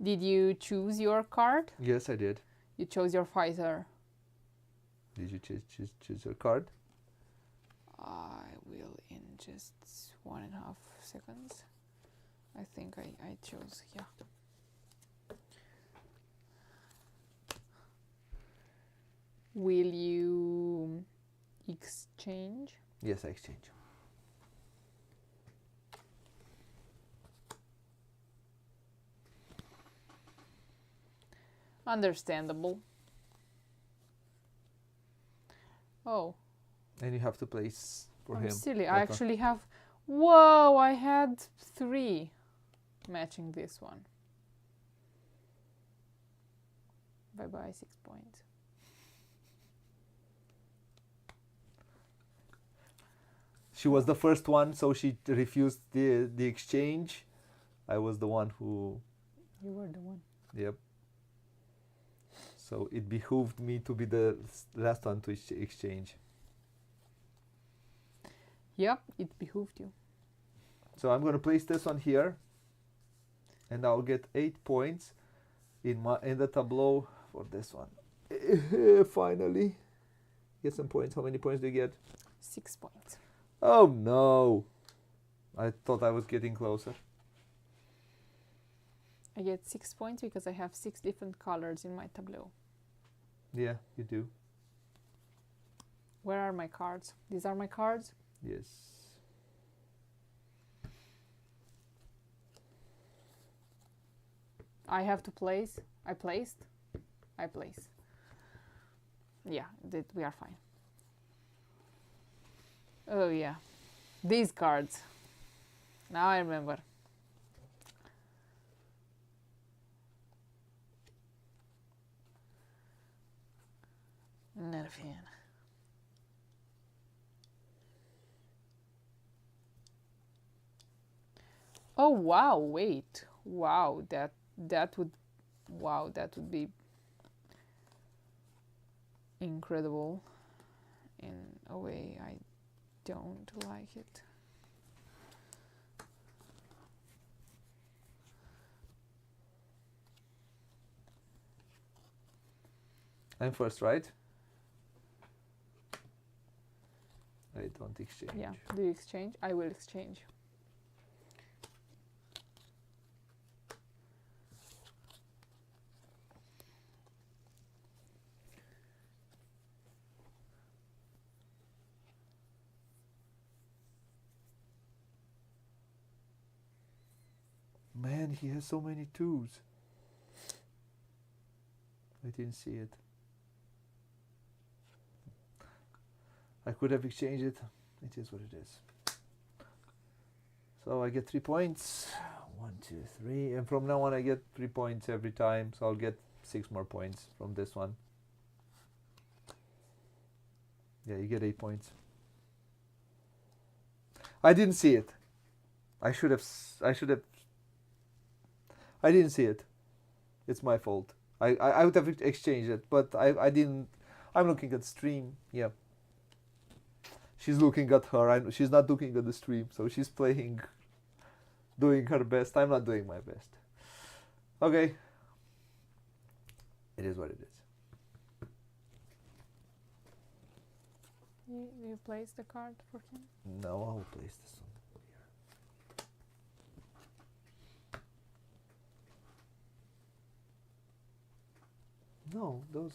Did you choose your card? Yes, I did. You chose your fighter. Did you choose your card? I will in just 1.5 seconds. I think I chose, yeah. Will you exchange? Yes, I exchange. Understandable. Oh. And you have to place for I'm him. silly. I that one. actually have... Whoa, I had 3 matching this one. Bye-bye, 6 points. She was the first one, so she refused the exchange. I was the one who... You were the one. Yep. So it behooved me to be the last one to exchange. Yep, it behooved you. So I'm going to place this one here, and I'll get 8 points in the tableau for this one. Finally, get some points. How many points do you get? 6 points. Oh no! I thought I was getting closer. I get 6 points because I have 6 different colors in my tableau. Yeah, you do. Where are my cards? These are my cards? Yes. I have to place. I placed. I place. Yeah, we are fine. Oh yeah, these cards. Now I remember. Not a fan. Oh wow! Wait. Wow, that would. Wow, that would be incredible. In a way, I don't like it. I'm first, right? I don't exchange. Yeah. Do you exchange? I will exchange. Man, he has so many 2s. I didn't see it. I could have exchanged it. It is what it is. So I get 3 points. 1, 2, 3. And from now on I get 3 points every time. So I'll get 6 more points from this one. Yeah, you get 8 points. I didn't see it. I should have. I didn't see it. It's my fault. I would have exchanged it, but I didn't. I'm looking at stream. Yeah. She's looking at her. She's not looking at the stream, so she's playing, doing her best. I'm not doing my best. Okay. It is what it is. You place the card for him? No, I'll place this one. No, those.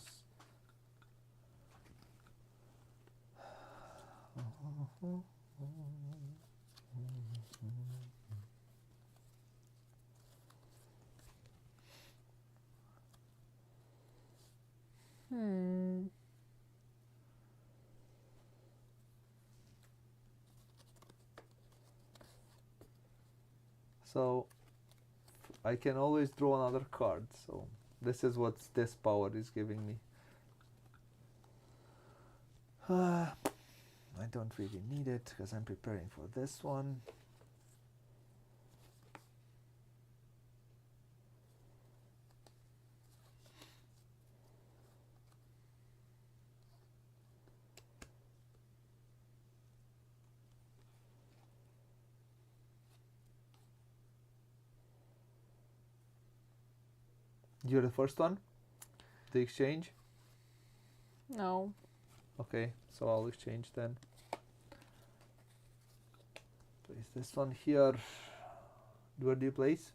So I can always draw another card. So this is what this power is giving me. I don't really need it because I'm preparing for this one. You're the first one? The exchange? No. Okay, so I'll exchange then. Place this one here. Where do you place?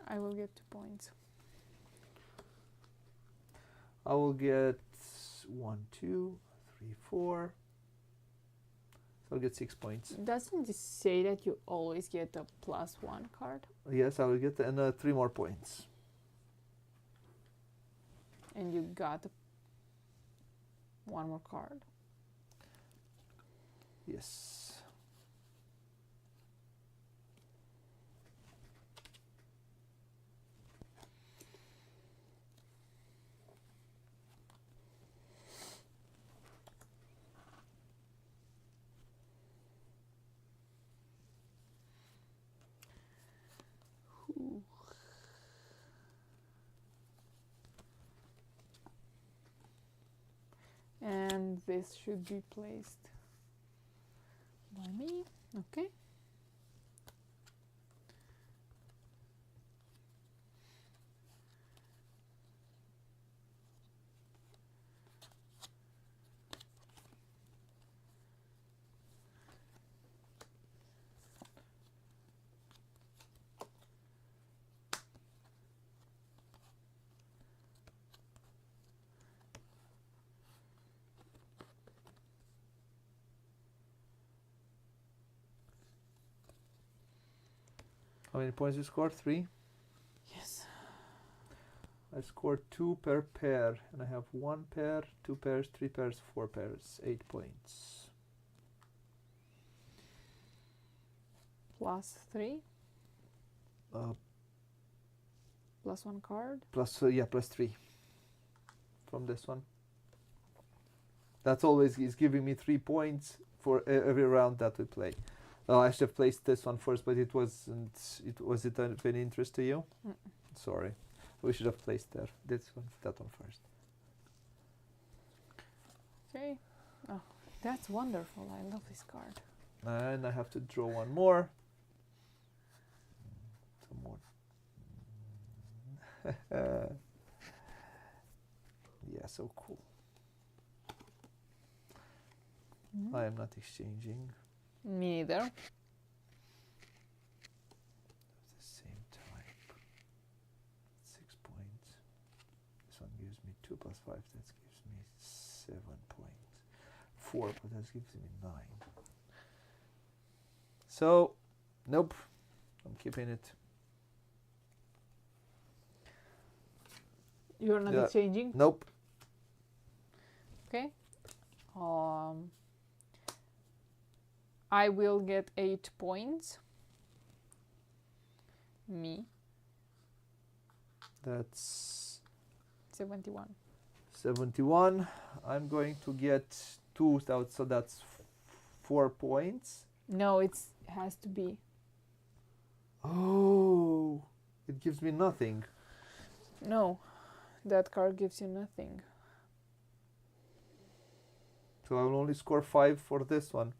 I will get 2 points. I will get 1, 2, 3, 4. So I'll get 6 points. Doesn't this say that you always get a +1 card? Yes, I will get 3 more points. And you got 1 more card. Yes. Ooh. And this should be placed by me. Okay. How many points you scored? 3? Yes. I scored 2 per pair, and I have 1 pair, 2 pairs, 3 pairs, 4 pairs, 8 points. +3. +1 card. Plus 3 from this one. That's always is giving me 3 points for every round that we play. I should have placed this one first, but it wasn't. Was it of any interest to you? Mm. Sorry, we should have placed that one first. Okay. Oh, that's wonderful. I love this card. And I have to draw one more. Some more. Yeah, so cool. Mm. I am not exchanging. Me neither. At the same type. 6 points. This one gives me 2 plus 5. That gives me 7 points. 4, but that gives me 9. So, nope. I'm keeping it. You're not Yeah. exchanging? Nope. Okay. I will get 8 points. Me. That's 71. 71. I'm going to get 2, so that's 4 points. No, it has to be. Oh, it gives me nothing. No, that card gives you nothing. So I will only score 5 for this one.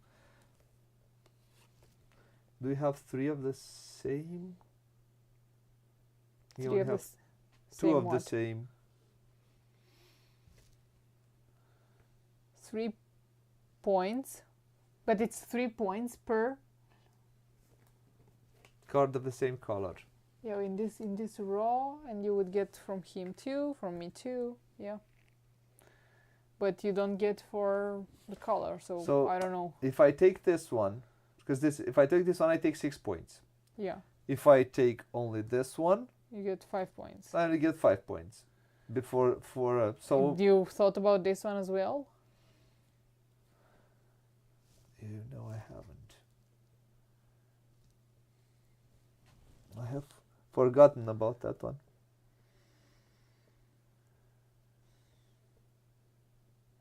Do you have 3 of the same? You 3 only of the have same 2 of what? the same. 3 points, but it's 3 points per. Card of the same color. Yeah, in this row, and you would get from him 2, from me 2. Yeah. But you don't get for the color, so I don't know. If I take this one, because if I take this one, I take 6 points. Yeah. If I take only this one, You get 5 points. I only get 5 points. So You thought about this one as well? No, I haven't. I have forgotten about that one.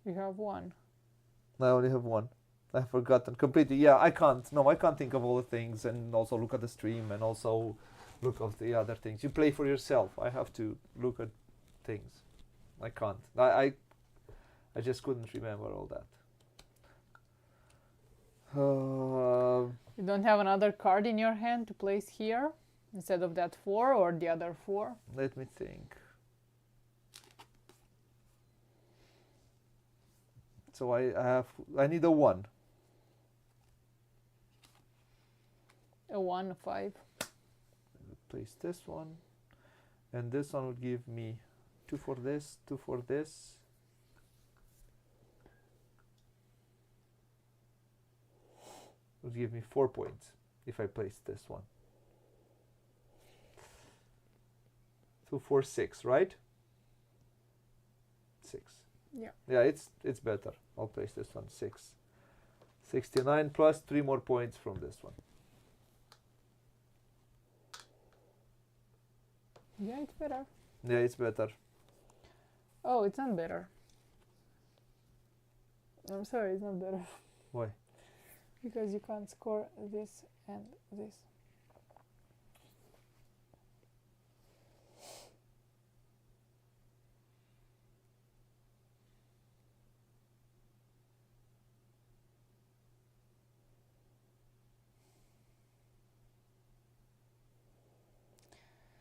You have one. I only have one. I have forgotten completely. Yeah, I can't. No, I can't think of all the things and also look at the stream and also look at the other things. You play for yourself. I have to look at things. I can't. I just couldn't remember all that. You don't have another card in your hand to place here instead of that 4 or the other 4? Let me think. So I need a 1. A 1, a 5. Place this one, and this one would give me 2 for this, 2 for this. Would give me 4 points if I place this one. 2, 4, 6, right? 6. Yeah. Yeah, it's better. I'll place this one 6. 69 plus 3 more points from this one. Yeah, it's better. Yeah, it's better. Oh, it's not better. I'm sorry, it's not better. Why? Because you can't score this and this.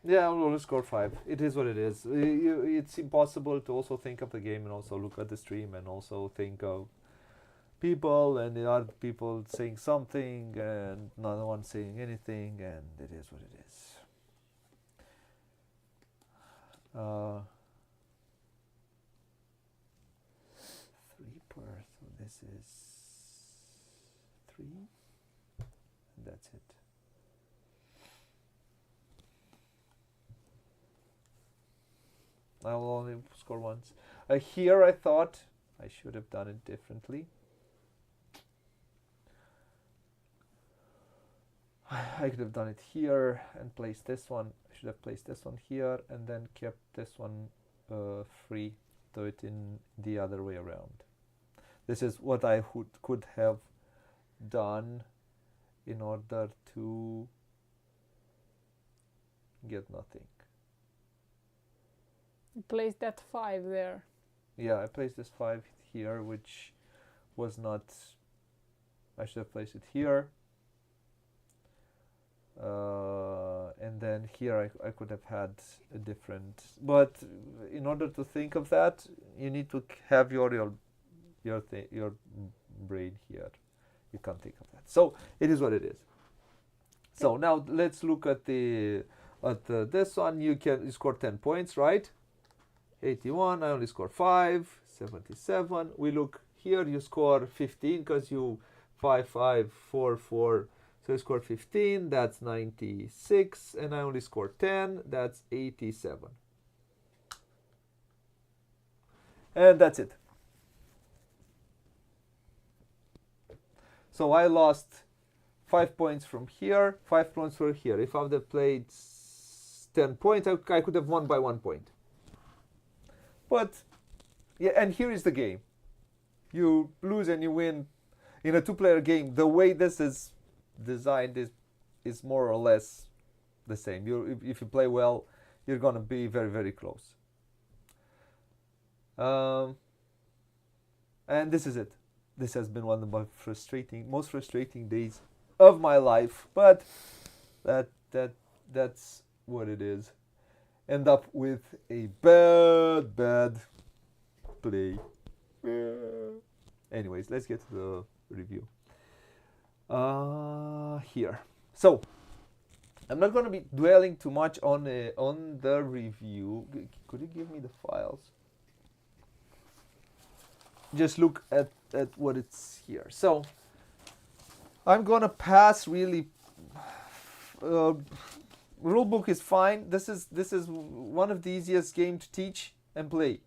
Yeah, I'll only score 5. It is what it is. It's impossible to also think of the game and also look at the stream and also think of people and the other people saying something and no one saying anything, and it is what it is. 3 per, so this is 3, and that's it. I will only score once. Here I thought I should have done it differently. I could have done it here and placed this one. I should have placed this one here and then kept this one free. Do it in the other way around. This is what I could have done in order to get nothing. Place that 5 there. Yeah, I placed this 5 here, which was not... I should have placed it here. And then here I could have had a different... But in order to think of that, you need to have your brain here. You can't think of that. So it is what it is. So now let's look at this one. You score 10 points, right? 81, I only score 5, 77. We look here, you score 15 because you 5, 5, 4, 4. So you score 15, that's 96. And I only score 10, that's 87. And that's it. So I lost 5 points from here, 5 points from here. If I would have played 10 points, I could have won by 1 point. But, yeah, and here is the game. You lose and you win in a 2-player game. The way this is designed is more or less the same. If you play well, you're going to be very, very close. And this is it. This has been one of my most frustrating days of my life. But that's what it is. End up with a bad play. Anyways, let's get to the review. Here. So, I'm not going to be dwelling too much on the review. Could you give me the files? Just look at what it's here. So, I'm going to pass really... Rulebook is fine. This is one of the easiest games to teach and play.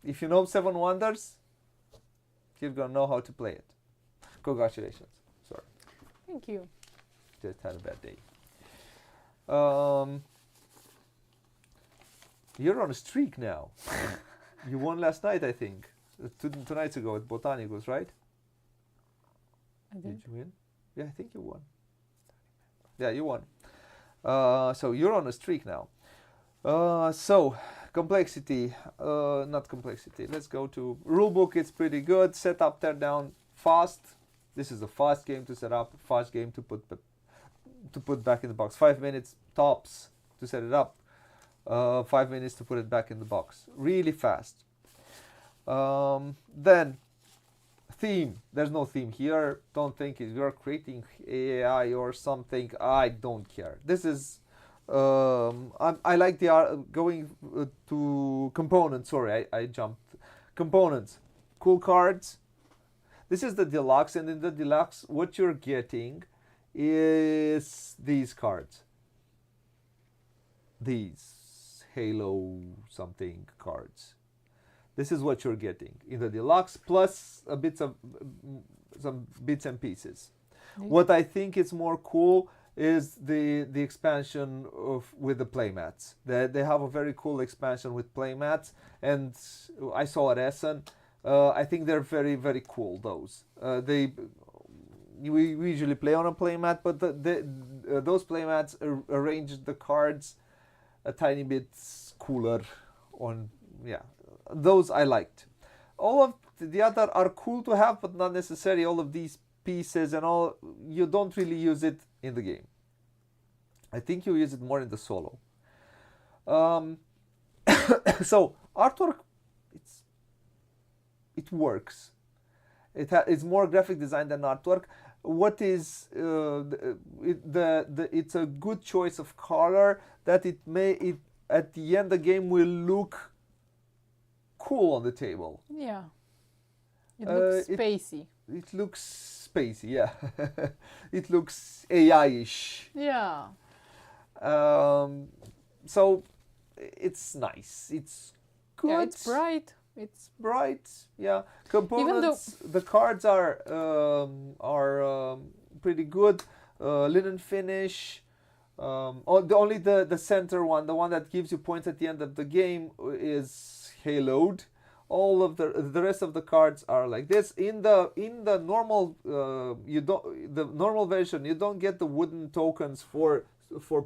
If you know 7 Wonders, You're gonna know how to play it. Congratulations. Sorry, Thank you. just had a bad day. You're on a streak now. You won last night, I think. 2 nights ago at Botanicus, right? I Did did. you win? Yeah, I think you won. Yeah, you won. So you're on a streak now. So complexity, not complexity. Let's go to rulebook. It's pretty good. Set up, tear down, fast. This is a fast game to set up. Fast game to put back in the box. 5 minutes tops to set it up. 5 minutes to put it back in the box. Really fast. Then theme. There's no theme here. Don't think if you're creating AI or something. I don't care. This is. I like the going to components. Sorry, I jumped. Components. Cool cards. This is the deluxe, and in the deluxe, what you're getting is these cards. These Halo something cards. This is what you're getting in the deluxe, plus a bit of some bits and pieces. What I think is more cool is the expansion with the playmats. They have a very cool expansion with playmats, and I saw at Essen. I think they're very, very cool. Those we usually play on a playmat, but those playmats arrange the cards a tiny bit cooler. Those I liked. All of the other are cool to have, but not necessary. All of these pieces and all, you don't really use it in the game. I think you use it more in the solo. So artwork, it works. It's more graphic design than artwork. What is it's a good choice of color that it at the end the game will look cool on the table. Yeah. It looks spacey. It looks spacey, yeah. It looks AI-ish. Yeah. So it's nice. It's good. Yeah, it's bright. It's bright. Yeah. Components. The cards are pretty good. Linen finish. Only the center one, the one that gives you points at the end of the game, is haloed. All of the rest of the cards are like this. In the normal the normal version, you don't get the wooden tokens for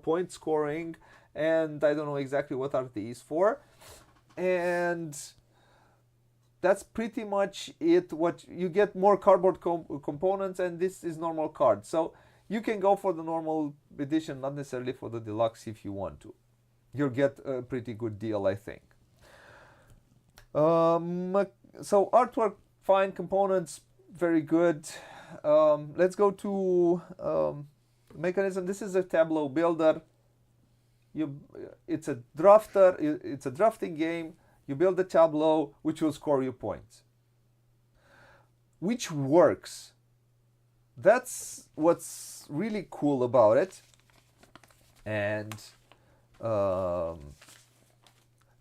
point scoring, and I don't know exactly what are these for. And that's pretty much it. What you get more cardboard components, and this is normal cards. So you can go for the normal edition, not necessarily for the deluxe if you want to. You'll get a pretty good deal, I think. So artwork, fine. Components, very good. Let's go to mechanism. This is a tableau builder. It's a drafter. It's a drafting game. You build a tableau which will score you points, which works. That's what's really cool about it. And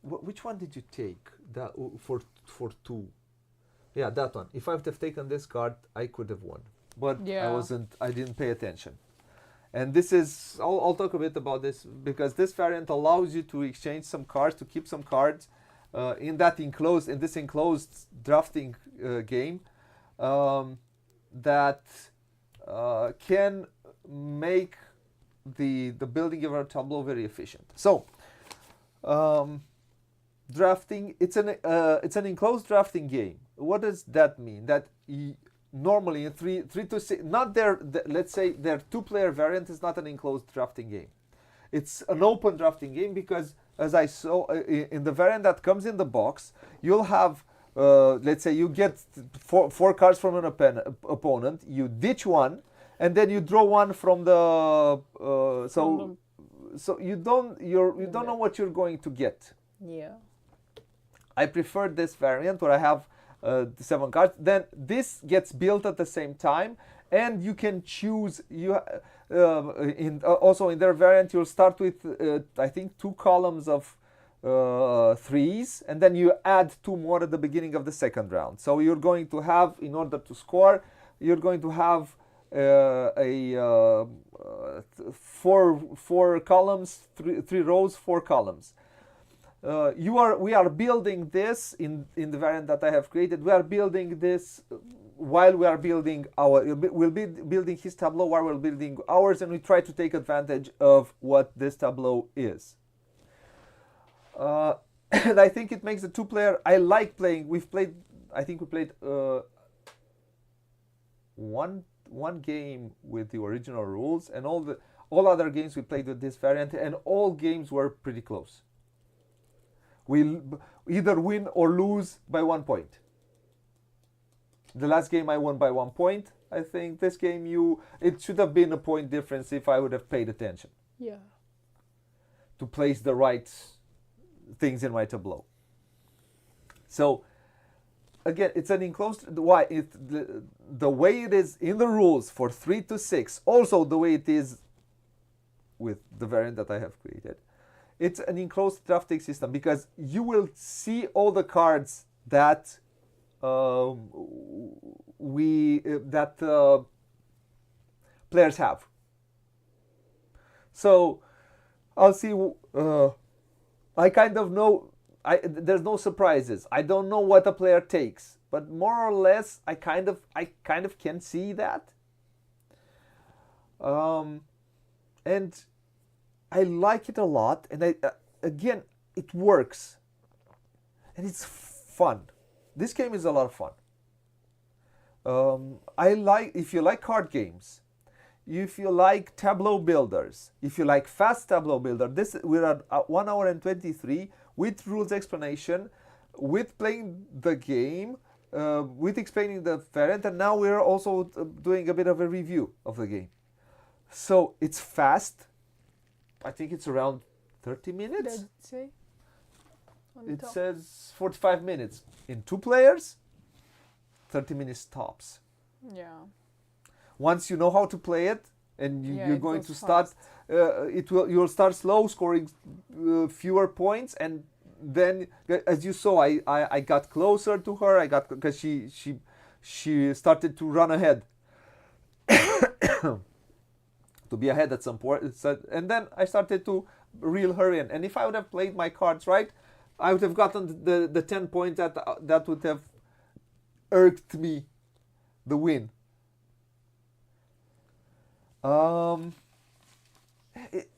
which one did you take? That for 2? Yeah, that one. If I would have taken this card, I could have won, but yeah. I didn't pay attention. And this is, I'll talk a bit about this, because this variant allows you to exchange some cards, to keep some cards in this enclosed drafting game that can make the building of our tableau very efficient. So drafting, it's an enclosed drafting game. What does that mean? That normally in 3 to 6, let's say their 2-player variant is not an enclosed drafting game. It's an open drafting game, because as I saw in the variant that comes in the box, you'll have let's say you get four cards from an opponent, you ditch one, and then you draw one from the so you don't know what you're going to get. Yeah. I prefer this variant where I have 7 cards. Then this gets built at the same time, and you can choose. Also in their variant, you'll start with I think 2 columns of threes, and then you add two more at the beginning of the second round. So you're going to have, in order to score, you're going to have four columns, three rows, four columns. We are building this in the variant that I have created. We are building this while we are building we'll be building his tableau while we're building ours, and we try to take advantage of what this tableau is. And I think it makes the two-player. I like playing. I think we played one game with the original rules, and all other games we played with this variant, and all games were pretty close. We either win or lose by 1 point. The last game I won by 1 point. I think this game it should have been a point difference if I would have paid attention. Yeah. To place the right things in my tableau. So again, it's an enclosed. Why the way it is in the rules for 3 to 6, also the way it is with the variant that I have created. It's an enclosed drafting system because you will see all the cards that players have. So I'll see. I kind of know. There's no surprises. I don't know what a player takes, but more or less, I kind of can see that. And I like it a lot, and again, it works, and it's fun. This game is a lot of fun. If you like card games, if you like tableau builders, if you like fast tableau builder, we're at 1 hour and 23 with rules explanation, with playing the game, with explaining the variant, and now we're also doing a bit of a review of the game. So it's fast. I think it's around 30 minutes. Does it say? It says 45 minutes. In 2 players, 30 minutes tops. Yeah. Once you know how to play it, and you're going to start, you'll start slow, scoring fewer points, and then, as you saw, I got closer to her. Because she started to run ahead. To be ahead at some point, and then I started to reel her in. And if I would have played my cards right, I would have gotten the 10 points that would have irked me the win.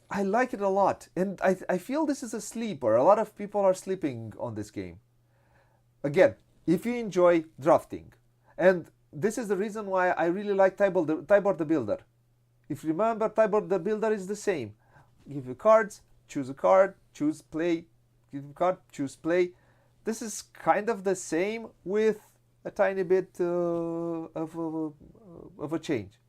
I like it a lot, and I feel this is a sleeper. A lot of people are sleeping on this game. Again, if you enjoy drafting, and this is the reason why I really like Tybor the Builder. If you remember, Tybor the Builder is the same. Give you cards, choose a card, choose play, give you a card, choose play. This is kind of the same with a tiny bit of a change.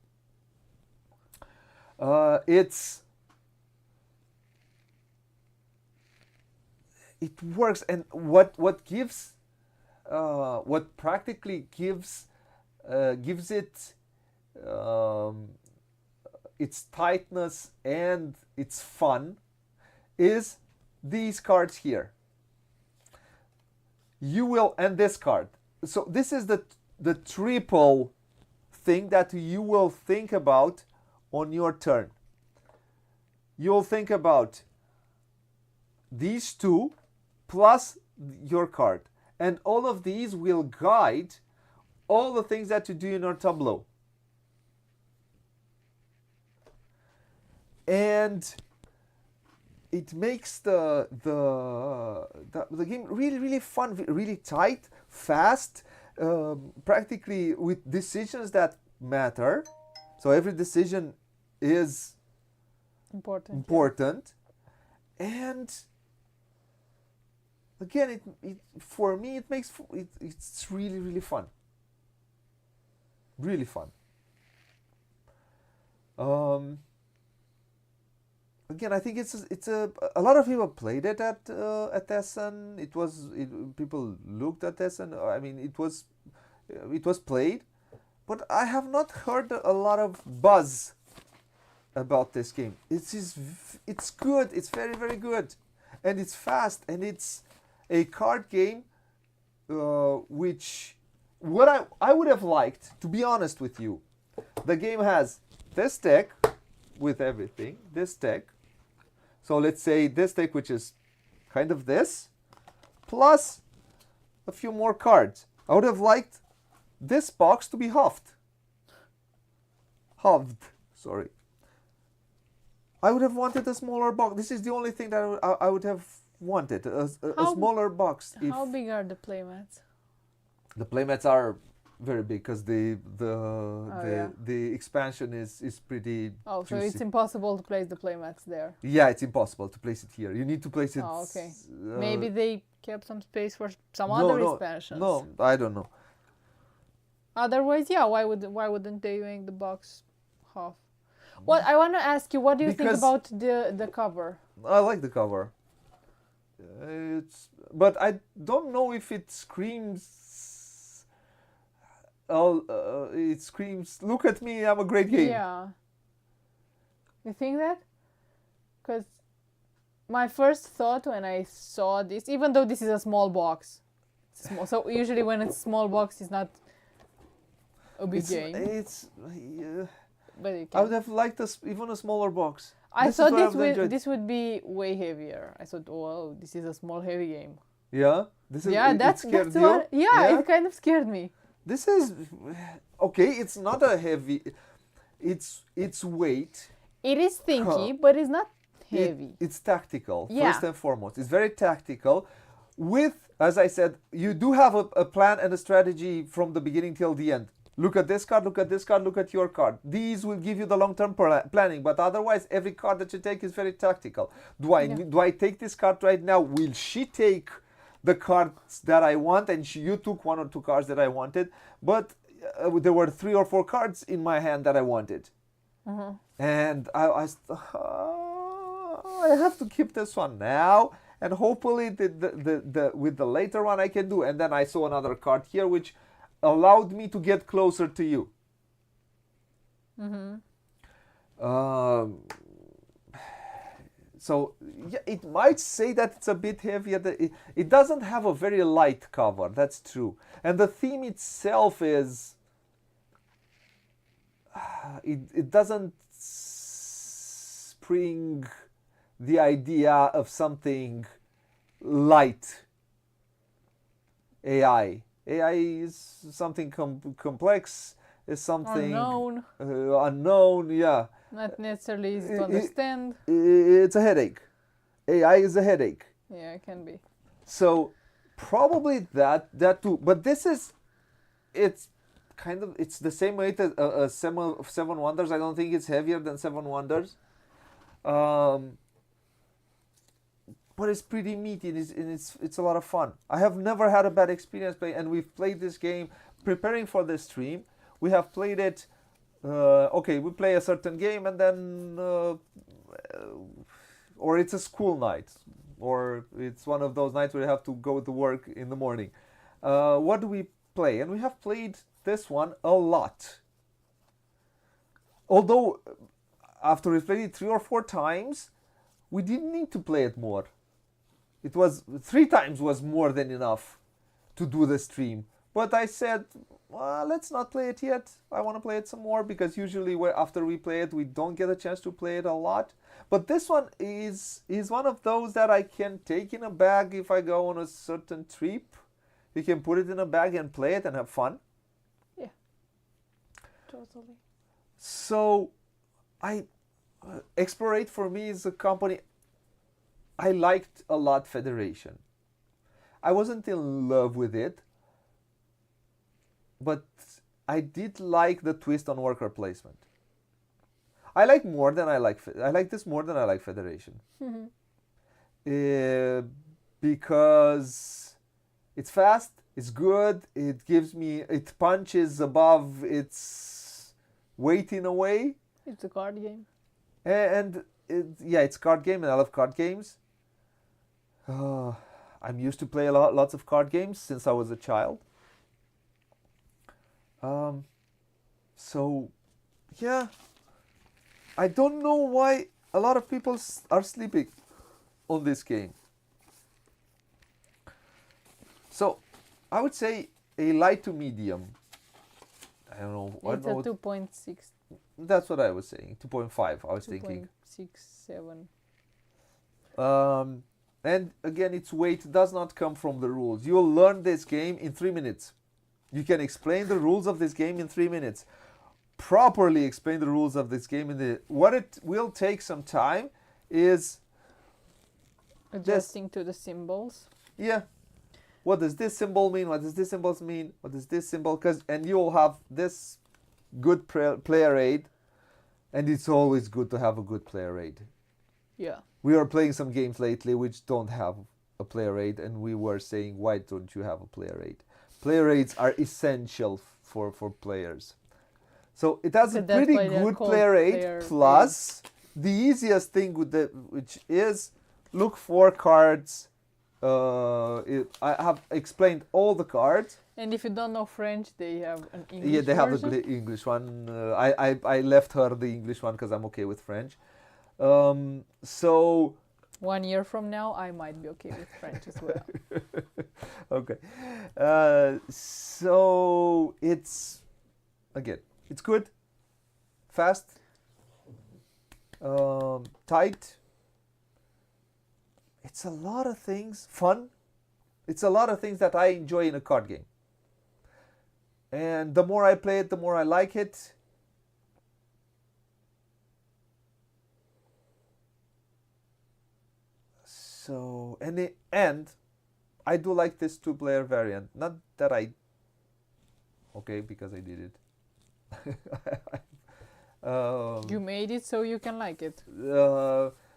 It works, and what practically gives it its tightness and its fun is these cards here. You will, and this card. So this is the triple thing that you will think about on your turn. You'll think about these two plus your card, and all of these will guide all the things that you do in your tableau. And it makes the game really, really fun, really tight, fast, practically with decisions that matter. So every decision is important. And again, for me, it's really, really fun. Really fun. Again, I think it's a lot of people played it at Essen. People looked at Essen. I mean, it was played, but I have not heard a lot of buzz about this game. It's good. It's very, very good, and it's fast, and it's a card game which what I would have liked, to be honest with you. The game has this deck with everything, this deck. So let's say this deck, which is kind of this, plus a few more cards. I would have liked this box to be halved. Sorry. I would have wanted a smaller box. This is the only thing that I would have wanted, a smaller box. How big are the playmats? The playmats are very big because the expansion is pretty Oh, so juicy. it's impossible to place the playmats there. Yeah, it's impossible to place it here. You need to place it. Oh, okay. Maybe they kept some space for some other expansions. No, I don't know. Otherwise, yeah, why wouldn't they make the box half? Well, I want to ask you, what do you think about the cover? I like the cover. But I don't know if it screams. It screams, "Look at me, I'm a great game." Yeah. You think that? Because my first thought when I saw this, even though this is a small box, so usually when it's small box, it's not a big game. But I would have liked even a smaller box. I thought this would be way heavier. I thought, oh, this is a small heavy game. Yeah, that's what. Yeah, it kind of scared me. This is okay. It's not a heavy. It's weight. It is thinky, but it's not heavy. It's tactical first and foremost. It's very tactical. With, as I said, you do have a plan and a strategy from the beginning till the end. Look at this card, look at this card, look at your card. These will give you the long-term planning, but otherwise every card that you take is very tactical. Do I take this card right now? Will she take the cards that I want? And you took one or two cards that I wanted, but there were 3 or 4 cards in my hand that I wanted. Mm-hmm. And I have to keep this one now, and hopefully with the later one I can do. And then I saw another card here which allowed me to get closer to you. Mm-hmm. So yeah, it might say that it's a bit heavier. It doesn't have a very light cover, that's true. And the theme itself is it doesn't spring the idea of something light. AI is something complex, is something unknown, yeah. Not necessarily easy to understand. It's a headache. AI is a headache. Yeah, it can be. So probably that too. But it's the same weight as Seven Wonders. I don't think it's heavier than Seven Wonders. But it's pretty meaty, and it's a lot of fun. I have never had a bad experience playing, and we've played this game preparing for this stream. We have played it. We play a certain game, and then or it's a school night, or it's one of those nights where you have to go to work in the morning. What do we play? And we have played this one a lot. Although after we played it 3 or 4 times, we didn't need to play it more. It was 3 times was more than enough to do the stream. But I said, well, let's not play it yet. I want to play it some more, because usually after we play it, we don't get a chance to play it a lot. But this one is one of those that I can take in a bag if I go on a certain trip. You can put it in a bag and play it and have fun. Yeah, totally. So, Explorate for me is a company. I liked a lot Federation. I wasn't in love with it, but I did like the twist on worker placement. I like this more than I like Federation. Mm-hmm. Because it's fast, it's good, it punches above its weight in a way. It's a card game. And it's a card game, and I love card games. I'm used to play lots of card games since I was a child. So, yeah. I don't know why a lot of people are sleeping on this game. So I would say a light to medium. I don't know. I It's don't a know. 2.6, That's what I was saying. 2.5. I was thinking. 2.67. And again, its weight does not come from the rules. You'll learn this game in 3 minutes. You can explain the rules of this game in 3 minutes. Properly explain the rules of this game in the. What it will take some time is. Adjusting to the symbols. Yeah. What does this symbol mean? What does this symbol mean? What does this symbol? And you'll have this good player aid, and it's always good to have a good player aid. Yeah. We are playing some games lately which don't have a player aid, and we were saying, why don't you have a player aid? Player aids are essential for players. So it has a pretty good player aid. Plus, the easiest thing with which is look for cards. I have explained all the cards. And if you don't know French, they have an English Yeah, they have version. the English one. I left her the English one because I'm okay with French. So 1 year from now, I might be okay with French as well. okay. So it's good, fast, tight. It's a lot of things, fun. It's a lot of things that I enjoy in a card game. And the more I play it, the more I like it. So, and I do like this 2-player variant. Not that okay, because I did it. You made it so you can like it.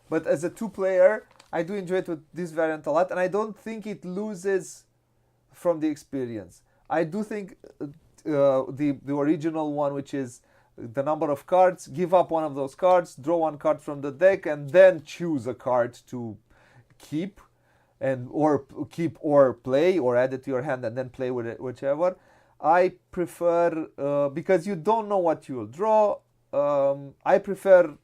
But as a 2-player, I do enjoy it with this variant a lot, and I don't think it loses from the experience. I do think the original one, which is the number of cards, give up one of those cards, draw one card from the deck, and then choose a card to keep or play or add it to your hand and then play with it, whichever. I prefer because you don't know what you'll draw. I prefer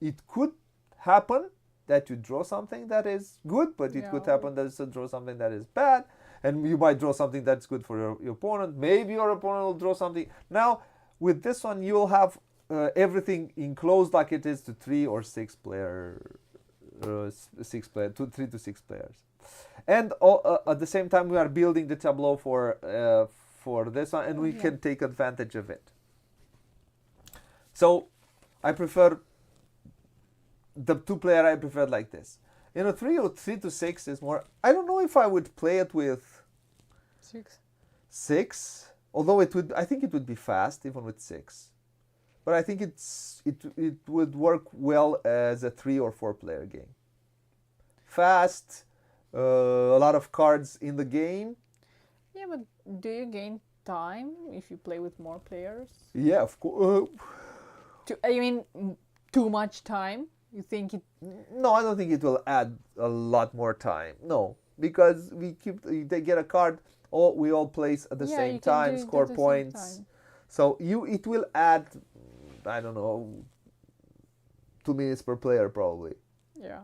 it could happen that you draw something that is good, but it could happen that you draw something that is bad, and you might draw something that's good for your opponent. Maybe your opponent will draw something. Now with this one you'll have everything enclosed like it is to 3 or 6 player, 3 to 6 players, and at the same time we are building the tableau for this one, and we can take advantage of it. So I prefer the 2-player. I prefer like this. 3 or 3 to 6 is more. I don't know if I would play it with 6, although it would. I think it would be fast even with 6. But I think it would work well as a 3 or 4-player game. Fast, a lot of cards in the game. Yeah, but do you gain time if you play with more players? Yeah, of course. Too much time? You think it? No, I don't think it will add a lot more time. No, because they get a card. We all place at the same time, score points. So it will add, I don't know, 2 minutes per player probably. Yeah.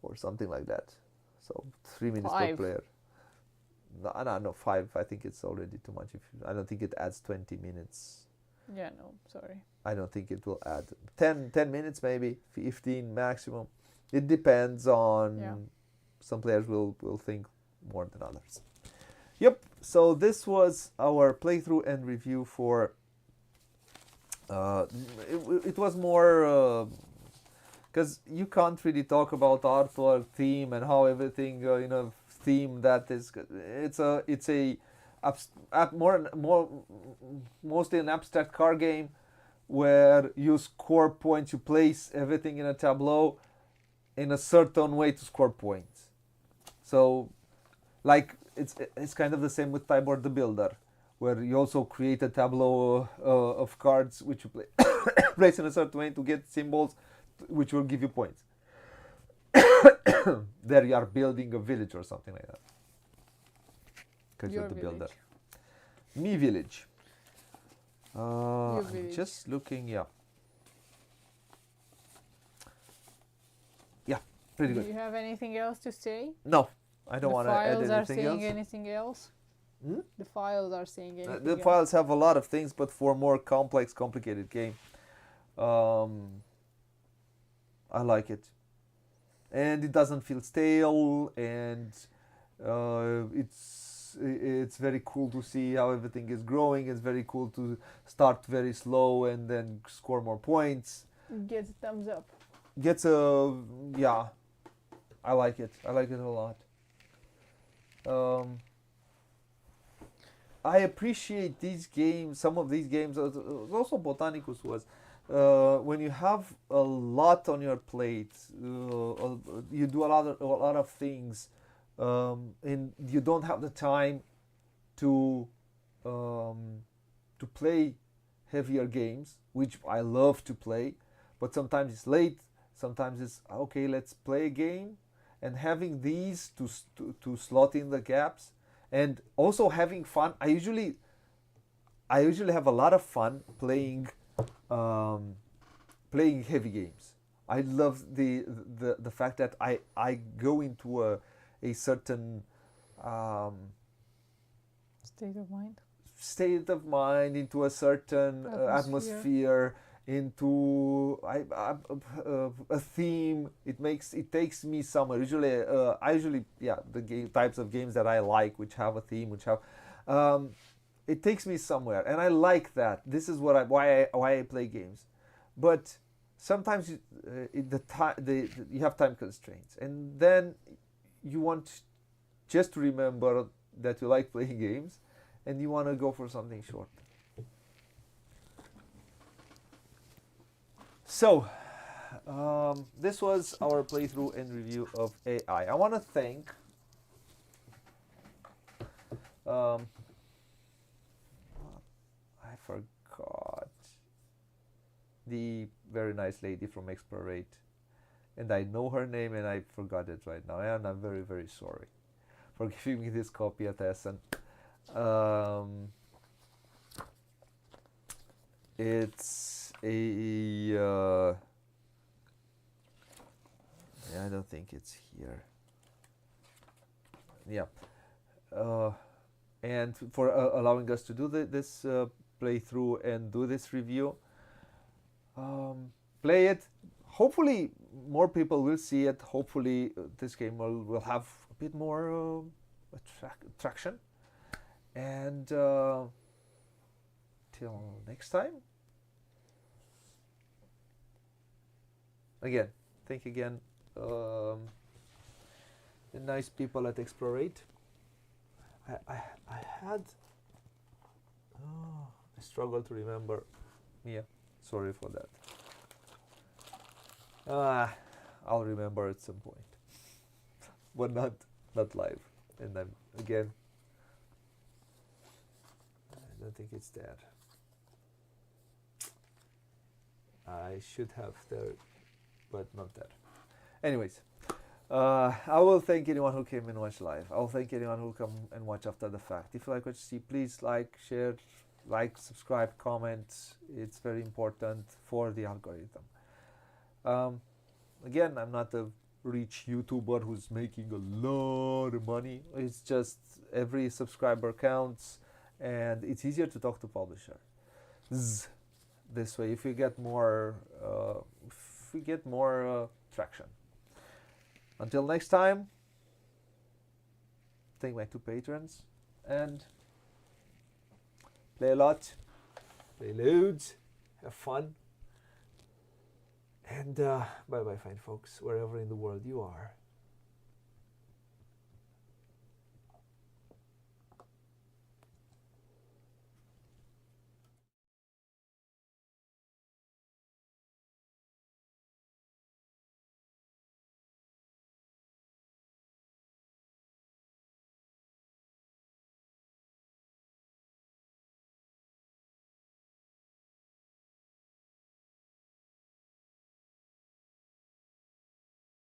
Or something like that. So 3 minutes 5. per player. No, 5. I think it's already too much. I don't think it adds 20 minutes. Yeah, no, sorry. I don't think it will add 10 minutes, maybe 15 maximum. It depends on. Some players will think more than others. Yep. So this was our playthrough and review for. It was more because you can't really talk about artwork, theme, and how everything theme that is. It's a mostly an abstract card game where you score points. You place everything in a tableau in a certain way to score points. So, like it's kind of the same with Tybor the Builder, where you also create a tableau of cards which you place in a certain way to get symbols which will give you points. There you are building a village or something like that. Because you're the builder. Me village. I'm just looking, yeah. Pretty Do good. you have anything else to say? No, I don't The want to add files are anything saying else. anything else? Hmm? The files are saying anything The else? files have a lot of things, but for a more complex, complicated game, I like it. And it doesn't feel stale, and it's very cool to see how everything is growing. It's very cool to start very slow and then score more points. Gets a thumbs up. Gets a yeah, I like it. I like it a lot. Um, I appreciate these games. Some of these games, also Botanicus was, when you have a lot on your plate, you do a lot of things, and you don't have the time to play heavier games, which I love to play, but sometimes it's late. Sometimes it's okay. Let's play a game, and having these to slot in the gaps, and also having fun. I usually have a lot of fun um, playing heavy games. I love the fact that I go into a certain um, State of mind. state of mind, into a certain atmosphere, into a theme. It takes me somewhere. Usually, the types of games that I like, which have a theme, which have, it takes me somewhere, and I like that. This is why I play games, but sometimes you have time constraints, and then you want just to remember that you like playing games, and you want to go for something short. So, this was our playthrough and review of AI. I want to thank I forgot the very nice lady from Explorate, and I know her name and I forgot it right now, and I'm very, very sorry for giving me this copy at Essen. It's a I don't think it's here. Yeah, and for allowing us to do this playthrough and do this review. Play it. Hopefully, more people will see it. Hopefully, this game will have a bit more traction. And till next time. Again, thank you again. The nice people at Explorate. I had. Oh, I struggle to remember. Yeah, sorry for that. I'll remember at some point, but not live. And I'm again. I don't think it's there. I should have there, but not there. Anyways, I will thank anyone who came and watched live. I'll thank anyone who will come and watch after the fact. If you like what you see, please like, share, subscribe, comment. It's very important for the algorithm. Again, I'm not a rich YouTuber who's making a lot of money. It's just every subscriber counts, and it's easier to talk to publisher. This way, if we get more traction. Until next time, thank my 2 patrons, and play a lot, play loads, have fun, and bye bye, fine folks, wherever in the world you are.